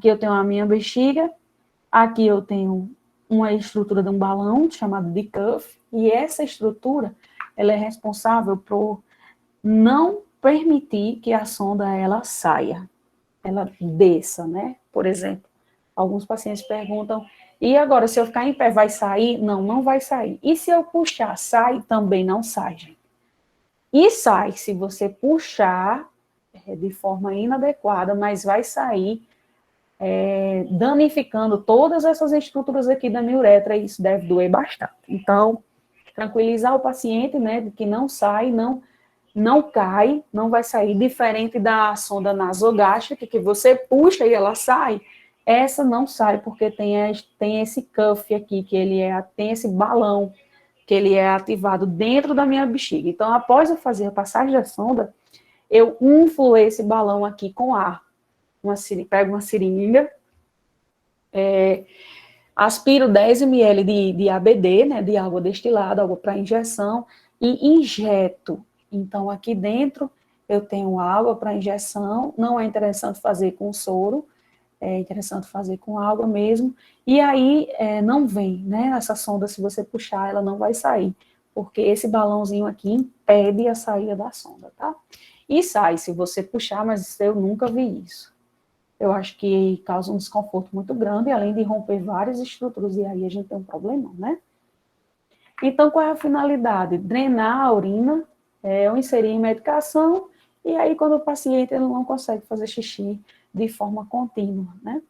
eu tenho a minha bexiga, aqui eu tenho uma estrutura de um balão chamado de cuff, e essa estrutura, ela é responsável por não permitir que a sonda ela saia, ela desça, né? Por exemplo, alguns pacientes perguntam, e agora, se eu ficar em pé, vai sair? Não, não vai sair. E se eu puxar, sai? Também não sai, gente. E sai, se você puxar de forma inadequada, mas vai sair danificando todas essas estruturas aqui da minha uretra, e isso deve doer bastante. Então, tranquilizar o paciente, né, de que não sai, não cai, não vai sair, diferente da sonda nasogástrica, que você puxa e ela sai, essa não sai, porque tem esse cuff aqui, que tem esse balão, que ele é ativado dentro da minha bexiga. Então, após eu fazer a passagem da sonda, eu inflo esse balão aqui com ar. Pego uma seringa, aspiro 10 ml de ABD, né, de água destilada, água para injeção, e injeto. Então, aqui dentro eu tenho água para injeção, não é interessante fazer com soro, é interessante fazer com água mesmo, e aí não vem, né, essa sonda, se você puxar, ela não vai sair, porque esse balãozinho aqui impede a saída da sonda, tá? E sai, se você puxar, mas eu nunca vi isso. Eu acho que causa um desconforto muito grande, além de romper várias estruturas, e aí a gente tem um problema, né? Então, qual é a finalidade? Drenar a urina, ou inserir em medicação, e aí quando o paciente ele não consegue fazer xixi de forma contínua, né?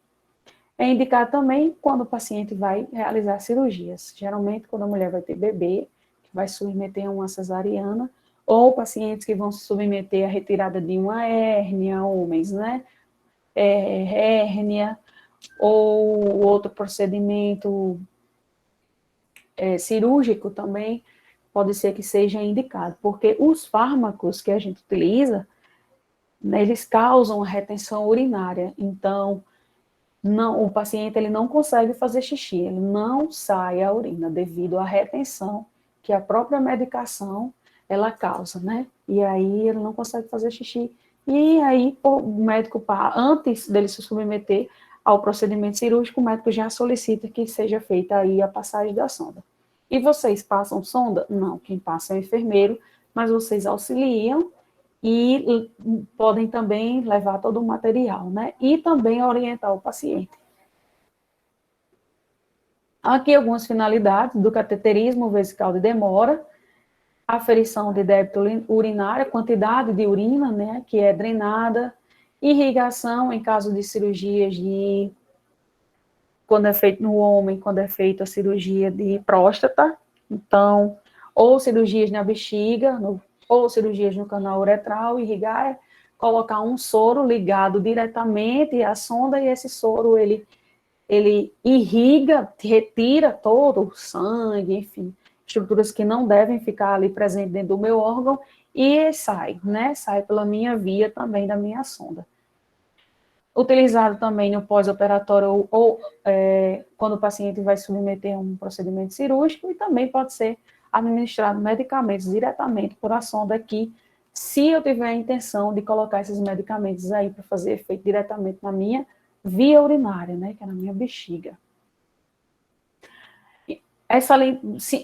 É indicado também quando o paciente vai realizar cirurgias, geralmente quando a mulher vai ter bebê, que vai submeter a uma cesariana, ou pacientes que vão se submeter à retirada de uma hérnia, homens, né? Hérnia, ou outro procedimento cirúrgico também, pode ser que seja indicado, porque os fármacos que a gente utiliza, eles causam retenção urinária. Então, não, o paciente ele não consegue fazer xixi, ele não sai a urina devido à retenção que a própria medicação ela causa, né? E aí ele não consegue fazer xixi. E aí o médico, antes dele se submeter ao procedimento cirúrgico, o médico já solicita que seja feita aí a passagem da sonda. E vocês passam sonda? Não, quem passa é o enfermeiro, mas vocês auxiliam e podem também levar todo o material, né? E também orientar o paciente. Aqui algumas finalidades do cateterismo vesical de demora, aferição de débito urinário, quantidade de urina, né, que é drenada, irrigação em caso de cirurgias de, quando é feito no homem, quando é feita a cirurgia de próstata, então, ou cirurgias na bexiga, ou cirurgias no canal uretral, irrigar é colocar um soro ligado diretamente à sonda e esse soro, ele irriga, retira todo o sangue, enfim, estruturas que não devem ficar ali presentes dentro do meu órgão e sai, né? Sai pela minha via também da minha sonda. Utilizado também no pós-operatório ou quando o paciente vai submeter a um procedimento cirúrgico e também pode ser administrado medicamentos diretamente por a sonda aqui, se eu tiver a intenção de colocar esses medicamentos aí para fazer efeito diretamente na minha via urinária, né, que é na minha bexiga.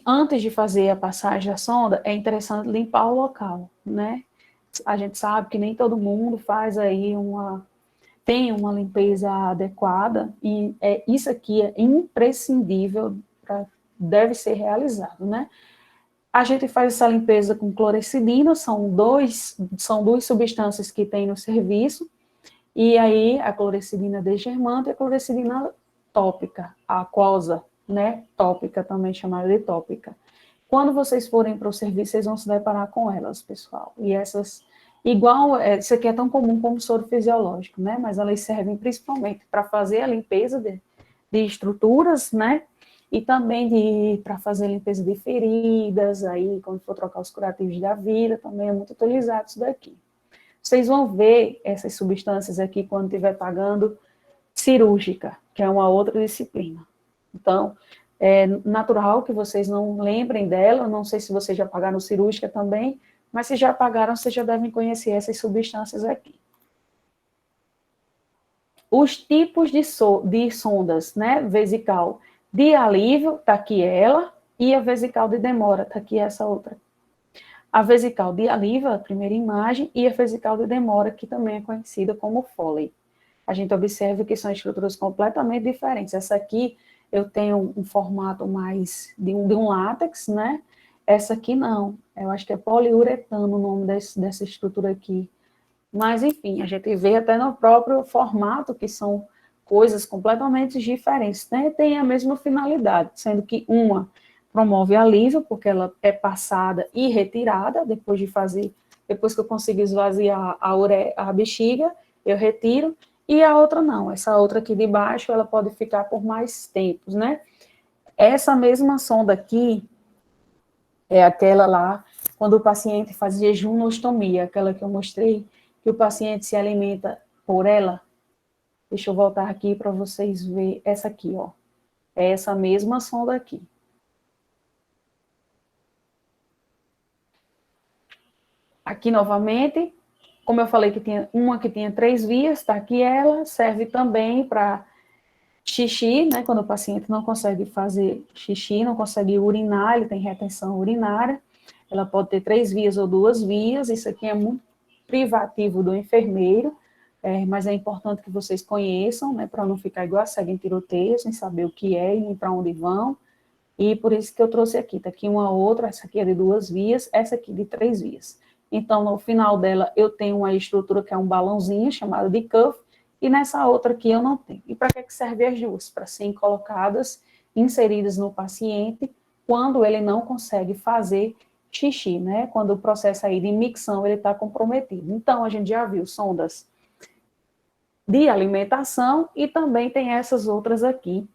Antes de fazer a passagem da sonda, é interessante limpar o local, né? A gente sabe que nem todo mundo faz aí tem uma limpeza adequada, e isso aqui é imprescindível, deve ser realizado, né? A gente faz essa limpeza com clorexidina, são duas substâncias que tem no serviço, e aí a clorexidina degermante e a clorexidina tópica, a aquosa, né? Tópica, também chamada de tópica. Quando vocês forem para o serviço, vocês vão se deparar com elas, pessoal. E essas, isso aqui é tão comum como soro fisiológico, né? Mas elas servem principalmente para fazer a limpeza de estruturas, né? E também para fazer a limpeza de feridas, aí quando for trocar os curativos da vida, também é muito utilizado isso daqui. Vocês vão ver essas substâncias aqui quando estiver pagando cirúrgica, que é uma outra disciplina. Então, é natural que vocês não lembrem dela, não sei se vocês já pagaram cirúrgica também, mas se já pagaram, vocês já devem conhecer essas substâncias aqui. Os tipos de sondas, né, vesical de alívio, está aqui ela, e a vesical de demora, está aqui essa outra. A vesical de alívio, a primeira imagem, e a vesical de demora, que também é conhecida como Foley. A gente observa que são estruturas completamente diferentes. Essa aqui eu tenho um formato mais de um látex, né? Essa aqui não. Eu acho que é poliuretano o nome dessa estrutura aqui. Mas, enfim, a gente vê até no próprio formato que são coisas completamente diferentes, né? Tem a mesma finalidade, sendo que uma promove alívio, porque ela é passada e retirada, depois que eu consigo esvaziar a bexiga, eu retiro, e a outra não, essa outra aqui de baixo, ela pode ficar por mais tempos, né? Essa mesma sonda aqui é aquela lá, quando o paciente faz jejunostomia, aquela que eu mostrei, que o paciente se alimenta por ela. Deixa eu voltar aqui para vocês verem essa aqui, ó. É essa mesma sonda aqui. Aqui novamente, como eu falei que tinha uma que tinha 3 vias, tá aqui ela, serve também para xixi, né, quando o paciente não consegue fazer xixi, não consegue urinar, ele tem retenção urinária, ela pode ter 3 vias ou 2 vias, isso aqui é muito privativo do enfermeiro, mas é importante que vocês conheçam, né, para não ficar igual a cega em tiroteio, sem saber o que é e nem para onde vão, e por isso que eu trouxe aqui, tá aqui uma outra, essa aqui é de 2 vias, essa aqui de 3 vias. Então, no final dela, eu tenho uma estrutura que é um balãozinho, chamado de cuff, e nessa outra aqui eu não tenho. E para que servem as duas? Para serem colocadas, inseridas no paciente, quando ele não consegue fazer xixi, né? Quando o processo aí de micção, ele está comprometido. Então, a gente já viu sondas de alimentação e também tem essas outras aqui,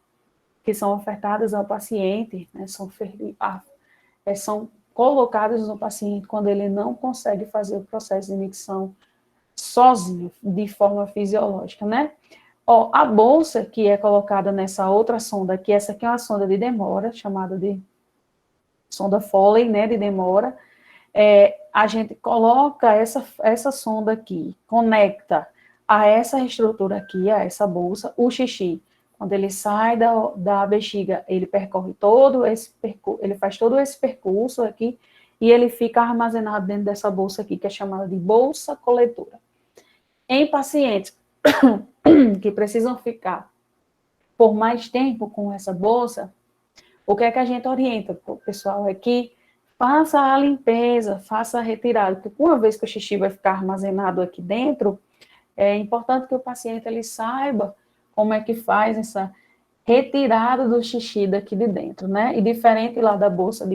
que são ofertadas ao paciente, né? São colocadas no paciente quando ele não consegue fazer o processo de micção sozinho, de forma fisiológica, né? Ó, a bolsa que é colocada nessa outra sonda aqui, essa aqui é uma sonda de demora, chamada de sonda Foley, né, de demora. A gente coloca essa sonda aqui, conecta a essa estrutura aqui, a essa bolsa, o xixi. Quando ele sai da bexiga, ele percorre todo esse percurso, ele faz todo esse percurso aqui, e ele fica armazenado dentro dessa bolsa aqui, que é chamada de bolsa coletora. Em pacientes que precisam ficar por mais tempo com essa bolsa, o que é que a gente orienta o pessoal é que faça a limpeza, faça a retirada, porque uma vez que o xixi vai ficar armazenado aqui dentro, é importante que o paciente ele saiba como é que faz essa retirada do xixi daqui de dentro, né? E diferente lá da bolsa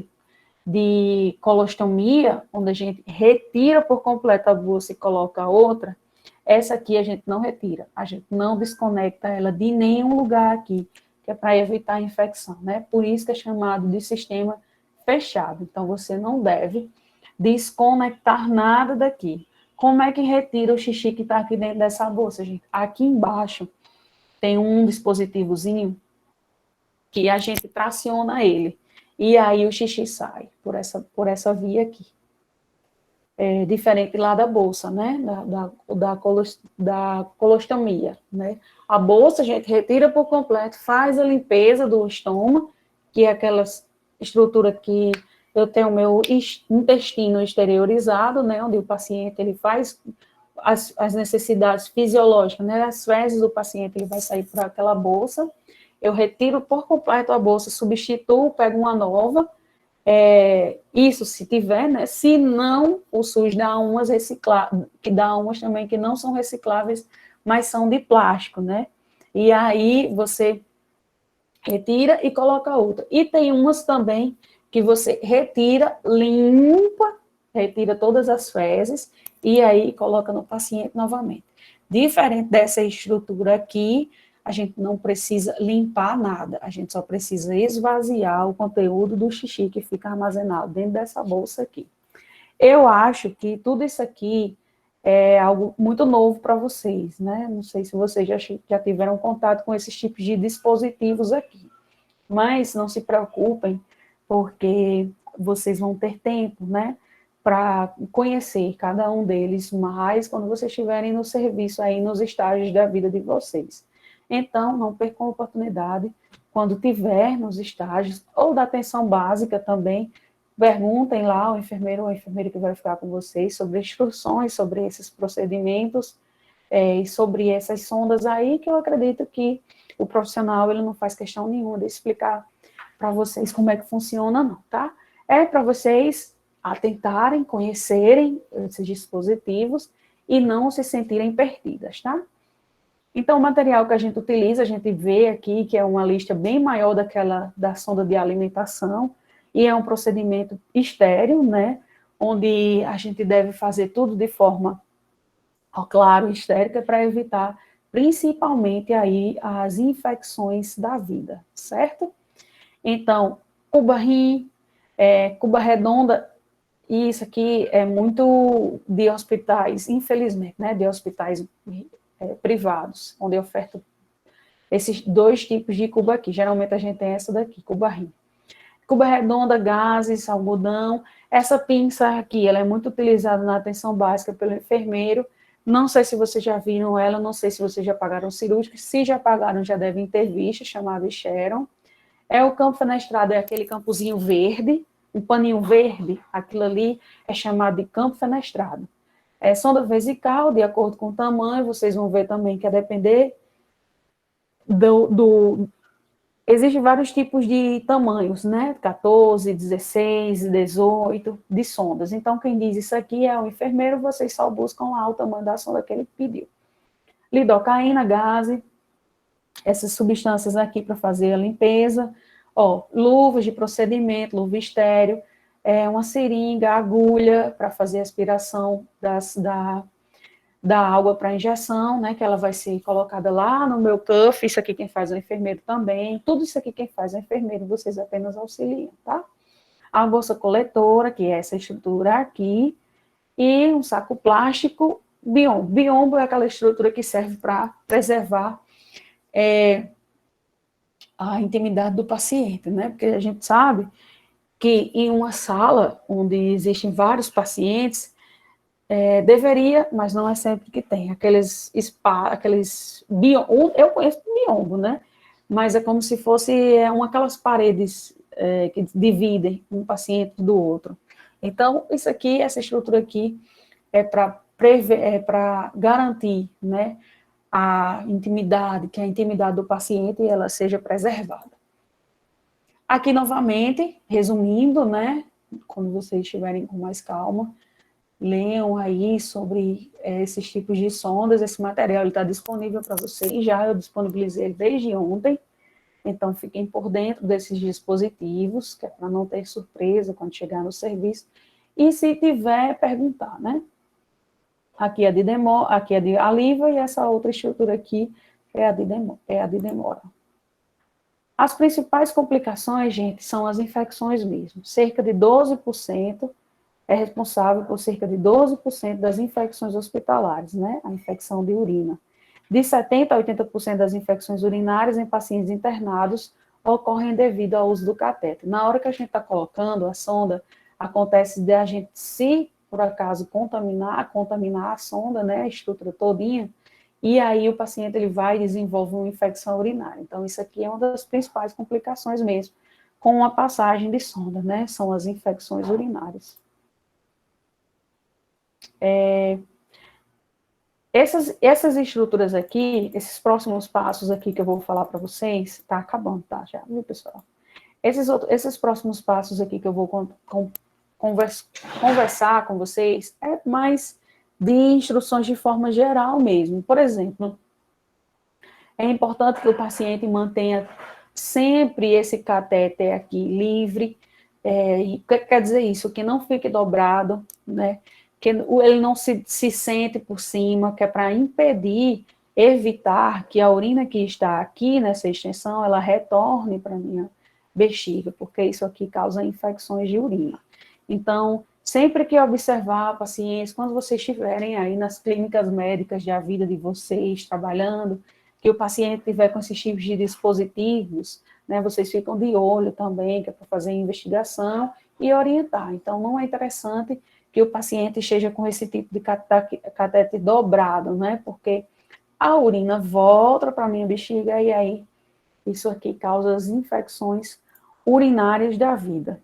de colostomia, onde a gente retira por completo a bolsa e coloca outra, essa aqui a gente não retira, a gente não desconecta ela de nenhum lugar aqui, que é para evitar a infecção, né? Por isso que é chamado de sistema fechado. Então, você não deve desconectar nada daqui. Como é que retira o xixi que está aqui dentro dessa bolsa, gente? Aqui embaixo tem um dispositivozinho que a gente traciona ele. E aí o xixi sai por essa via aqui. É diferente lá da bolsa, né? Da colostomia, né? A bolsa a gente retira por completo, faz a limpeza do estômago, que é aquela estrutura que eu tenho o meu intestino exteriorizado, né? Onde o paciente ele faz as necessidades fisiológicas, né? As fezes do paciente ele vai sair por aquela bolsa. Eu retiro por completo a bolsa, substituo, pego uma nova. Isso se tiver, né? Se não, o SUS dá umas recicláveis, que dá umas também que não são recicláveis, mas são de plástico, né? E aí você retira e coloca outra. E tem umas também que você retira, limpa, retira todas as fezes e aí coloca no paciente novamente. Diferente dessa estrutura aqui, a gente não precisa limpar nada, a gente só precisa esvaziar o conteúdo do xixi que fica armazenado dentro dessa bolsa aqui. Eu acho que tudo isso aqui é algo muito novo para vocês, né? Não sei se vocês já tiveram contato com esses tipos de dispositivos aqui, mas não se preocupem, porque vocês vão ter tempo, né? Para conhecer cada um deles mais quando vocês estiverem no serviço aí, nos estágios da vida de vocês. Então, não percam a oportunidade, quando tiver nos estágios, ou da atenção básica também, perguntem lá ao enfermeiro ou a enfermeira que vai ficar com vocês sobre instruções, sobre esses procedimentos, e sobre essas sondas aí, que eu acredito que o profissional ele não faz questão nenhuma de explicar para vocês como é que funciona, não, tá? É para vocês atentarem, conhecerem esses dispositivos e não se sentirem perdidas, tá? Então, o material que a gente utiliza, a gente vê aqui que é uma lista bem maior daquela da sonda de alimentação, e é um procedimento estéril, né? Onde a gente deve fazer tudo de forma, claro, estérica, para evitar principalmente aí as infecções da vida, certo? Então, cuba rim, cuba redonda, e isso aqui é muito de hospitais, infelizmente, né? De hospitais privados, onde ofertam esses dois tipos de cuba aqui. Geralmente a gente tem essa daqui, cuba rim. Cuba redonda, gases, algodão. Essa pinça aqui, ela é muito utilizada na atenção básica pelo enfermeiro. Não sei se vocês já viram ela, não sei se vocês já pagaram cirúrgico. Se já pagaram, já devem ter visto, chamada Sharon. O campo fenestrado, é aquele campozinho verde, um paninho verde, aquilo ali é chamado de campo fenestrado. Sonda vesical, de acordo com o tamanho, vocês vão ver também que a depender Existem vários tipos de tamanhos, né? 14, 16, 18 de sondas. Então, quem diz isso aqui é o enfermeiro, vocês só buscam lá o tamanho da sonda que ele pediu. Lidocaína, gase, essas substâncias aqui para fazer a limpeza. Luvas de procedimento, luva estéreo, uma seringa, agulha para fazer a aspiração da água para injeção, né, que ela vai ser colocada lá no meu cuff. Isso aqui quem faz é o enfermeiro também, tudo isso aqui quem faz é o enfermeiro, vocês apenas auxiliam, tá? A bolsa coletora, que é essa estrutura aqui, e um saco plástico biombo. Biombo é aquela estrutura que serve para preservar a intimidade do paciente, né? Porque a gente sabe que em uma sala onde existem vários pacientes, deveria, mas não é sempre que tem, aqueles eu conheço biombo, né? Mas é como se fosse aquelas paredes que dividem um paciente do outro. Então, isso aqui, essa estrutura aqui, é para garantir, né, a intimidade, que a intimidade do paciente ela seja preservada. Aqui, novamente, resumindo, né, quando vocês estiverem com mais calma, leiam aí sobre esses tipos de sondas, esse material está disponível para vocês, já eu disponibilizei desde ontem, então fiquem por dentro desses dispositivos, que é para não ter surpresa quando chegar no serviço, e se tiver, perguntar, né? Aqui é de Aliva, e essa outra estrutura aqui é a de Demora. As principais complicações, gente, são as infecções mesmo. Cerca de 12% é responsável por cerca de 12% das infecções hospitalares, né? A infecção de urina. De 70% a 80% das infecções urinárias em pacientes internados ocorrem devido ao uso do catéter. Na hora que a gente está colocando a sonda, acontece de a gente, se por acaso contaminar a sonda, né, a estrutura todinha, e aí o paciente ele vai e desenvolve uma infecção urinária. Então, isso aqui é uma das principais complicações mesmo, com a passagem de sonda, né, são as infecções urinárias. Essas estruturas aqui, esses próximos passos aqui que eu vou falar para vocês, tá acabando, tá? Já, viu, pessoal? Esses próximos passos aqui que eu vou conversar com vocês é mais de instruções de forma geral mesmo. Por exemplo, é importante que o paciente mantenha sempre esse catéter aqui livre. E o que quer dizer isso? Que não fique dobrado, né? Que ele não se sente por cima, que é para impedir, evitar que a urina que está aqui nessa extensão, ela retorne para a minha bexiga, porque isso aqui causa infecções de urina. Então, sempre que observar pacientes, quando vocês estiverem aí nas clínicas médicas da vida de vocês, trabalhando, que o paciente tiver com esses tipos de dispositivos, né, vocês ficam de olho também, que é para fazer investigação e orientar. Então, não é interessante que o paciente esteja com esse tipo de catéter dobrado, né, porque a urina volta para a minha bexiga e aí isso aqui causa as infecções urinárias da vida.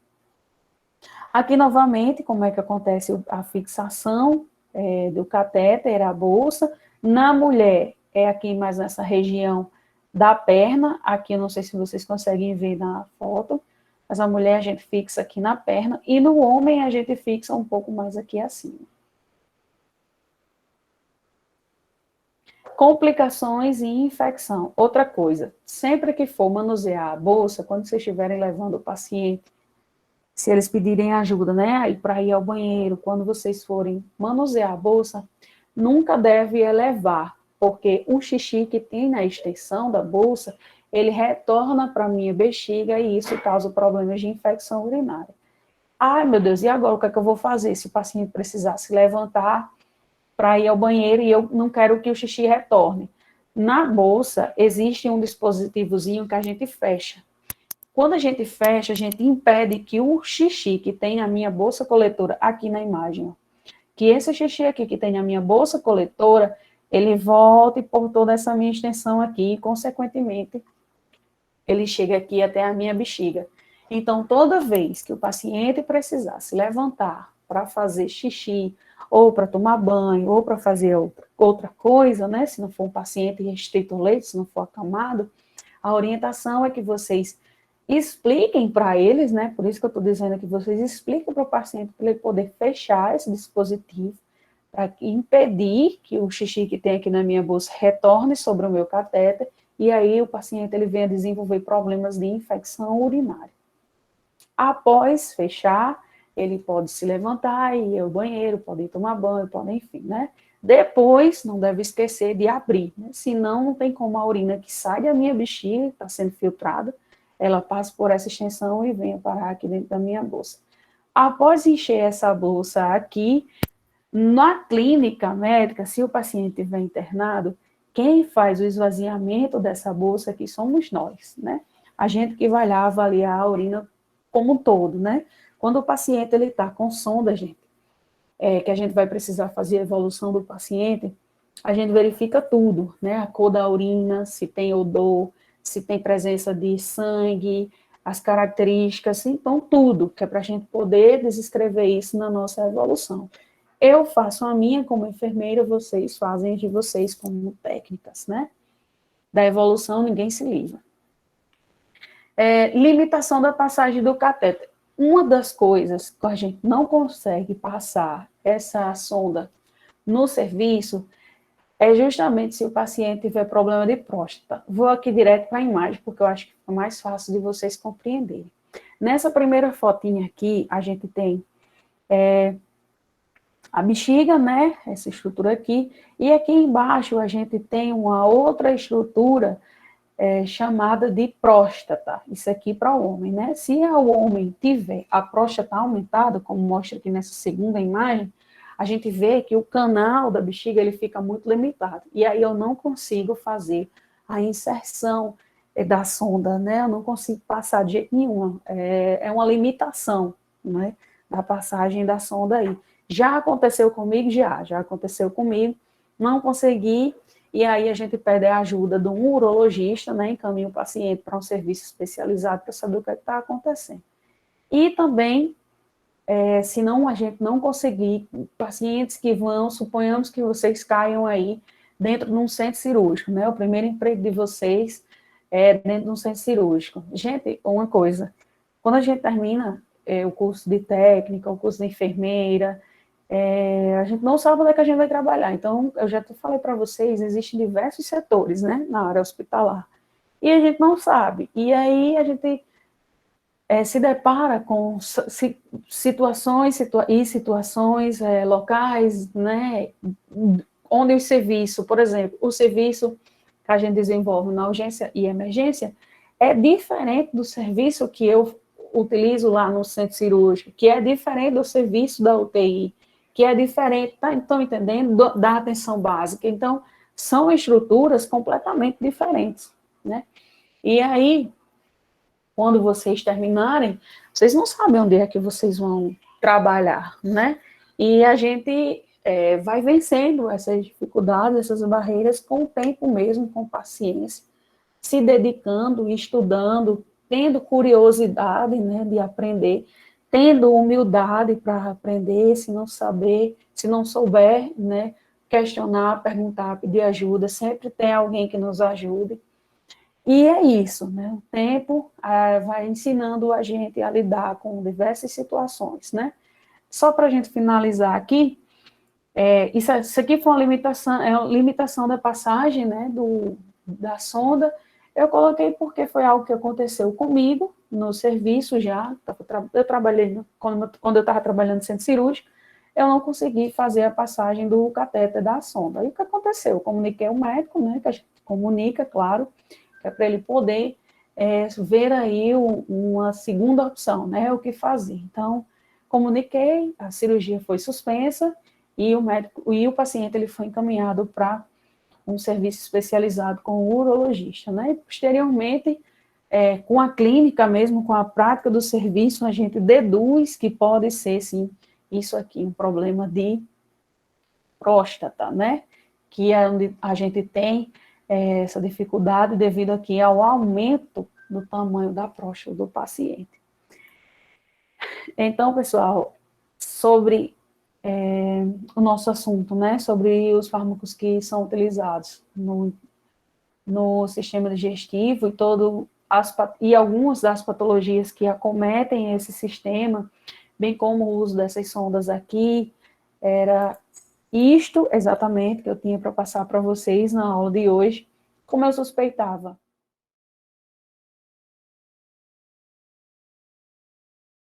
Aqui, novamente, como é que acontece a fixação do catéter, a bolsa. Na mulher, é aqui mais nessa região da perna, aqui eu não sei se vocês conseguem ver na foto, mas a mulher a gente fixa aqui na perna, e no homem a gente fixa um pouco mais aqui acima. Complicações e infecção. Outra coisa, sempre que for manusear a bolsa, quando vocês estiverem levando o paciente, se eles pedirem ajuda, né, para ir ao banheiro, quando vocês forem manusear a bolsa, nunca deve elevar, porque o xixi que tem na extensão da bolsa, ele retorna para a minha bexiga e isso causa problemas de infecção urinária. Ai, meu Deus, e agora o que é que eu vou fazer se o paciente precisar se levantar para ir ao banheiro e eu não quero que o xixi retorne? Na bolsa, existe um dispositivozinho que a gente fecha. Quando a gente fecha, a gente impede que o xixi que tem na minha bolsa coletora, aqui na imagem, ó, que esse xixi aqui que tem na minha bolsa coletora, ele volte por toda essa minha extensão aqui e, consequentemente, ele chega aqui até a minha bexiga. Então, toda vez que o paciente precisar se levantar para fazer xixi, ou para tomar banho, ou para fazer outra coisa, né? Se não for um paciente restrito ao leito, se não for acamado, a orientação é que vocês expliquem para eles, né? Por isso que eu estou dizendo que vocês expliquem para o paciente para ele poder fechar esse dispositivo, para impedir que o xixi que tem aqui na minha bolsa retorne sobre o meu catéter, e aí o paciente ele venha desenvolver problemas de infecção urinária. Após fechar, ele pode se levantar e ir ao banheiro, pode ir tomar banho, pode, enfim, né? Depois, não deve esquecer de abrir, né? Senão, não tem como a urina que sai da minha bexiga, está sendo filtrada, ela passa por essa extensão e venha parar aqui dentro da minha bolsa. Após encher essa bolsa aqui, Na clínica médica, se o paciente estiver internado, quem faz o esvaziamento dessa bolsa aqui somos nós, né? A gente que vai lá avaliar a urina como um todo, né? Quando o paciente ele está com sonda, gente, que a gente vai precisar fazer a evolução do paciente, a gente verifica tudo, né? A cor da urina, se tem odor, se tem presença de sangue, as características, então tudo, que é para a gente poder descrever isso na nossa evolução. Eu faço a minha como enfermeira, vocês fazem a de vocês como técnicas, né? Da evolução, ninguém se livra. Limitação da passagem do catéter. Uma das coisas que a gente não consegue passar essa sonda no serviço é justamente se o paciente tiver problema de próstata. Vou aqui direto para a imagem, porque eu acho que é mais fácil de vocês compreenderem. Nessa primeira fotinha aqui, a gente tem a bexiga, né, essa estrutura aqui, e aqui embaixo a gente tem uma outra estrutura chamada de próstata, isso aqui para o homem, né? Se o homem tiver a próstata aumentada, como mostra aqui nessa segunda imagem, a gente vê que o canal da bexiga ele fica muito limitado, e aí eu não consigo fazer a inserção da sonda, né? Eu não consigo passar de jeito nenhum, é uma limitação, né, da passagem da sonda aí. Já aconteceu comigo? Já aconteceu comigo, não consegui, e aí a gente pede a ajuda de um urologista, né, encaminha o paciente para um serviço especializado para saber o que está acontecendo. E também, se não a gente não conseguir, pacientes que vão, suponhamos que vocês caiam aí dentro de um centro cirúrgico, né, o primeiro emprego de vocês é dentro de um centro cirúrgico. Gente, uma coisa, quando a gente termina o curso de técnica, o curso de enfermeira, a gente não sabe onde é que a gente vai trabalhar. Então, eu já falei para vocês, existem diversos setores, né, na área hospitalar. E a gente não sabe. E aí a gente se depara com situações locais, né, onde o serviço, por exemplo, o serviço que a gente desenvolve na urgência e emergência é diferente do serviço que eu utilizo lá no centro cirúrgico, que é diferente do serviço da UTI, que é diferente, estão entendendo, da atenção básica. Então, são estruturas completamente diferentes, né? E aí, quando vocês terminarem, vocês não sabem onde é que vocês vão trabalhar, né? E a gente vai vencendo essas dificuldades, essas barreiras com o tempo mesmo, com paciência, se dedicando, estudando, tendo curiosidade, né, de aprender, tendo humildade para aprender, se não saber, se não souber, né, questionar, perguntar, pedir ajuda, sempre tem alguém que nos ajude. E é isso, né, o tempo vai ensinando a gente a lidar com diversas situações, né. Só para a gente finalizar aqui, isso aqui foi uma limitação da passagem, né, da sonda. Eu coloquei porque foi algo que aconteceu comigo no serviço já. Eu trabalhei, quando eu estava trabalhando no centro cirúrgico, eu não consegui fazer a passagem do catéter da sonda. Aí o que aconteceu? Eu comuniquei ao médico, né, que a gente comunica, claro, que é para ele poder ver aí uma segunda opção, né, o que fazer. Então, comuniquei, a cirurgia foi suspensa e o paciente ele foi encaminhado para um serviço especializado com o urologista, né? E posteriormente, com a clínica mesmo, com a prática do serviço, a gente deduz que pode ser, sim, isso aqui, um problema de próstata, né? Que é onde a gente tem essa dificuldade devido aqui ao aumento do tamanho da próstata do paciente. Então, pessoal, sobre o nosso assunto, né, sobre os fármacos que são utilizados no sistema digestivo e algumas das patologias que acometem esse sistema, bem como o uso dessas sondas aqui, era isto exatamente que eu tinha para passar para vocês na aula de hoje, como eu suspeitava.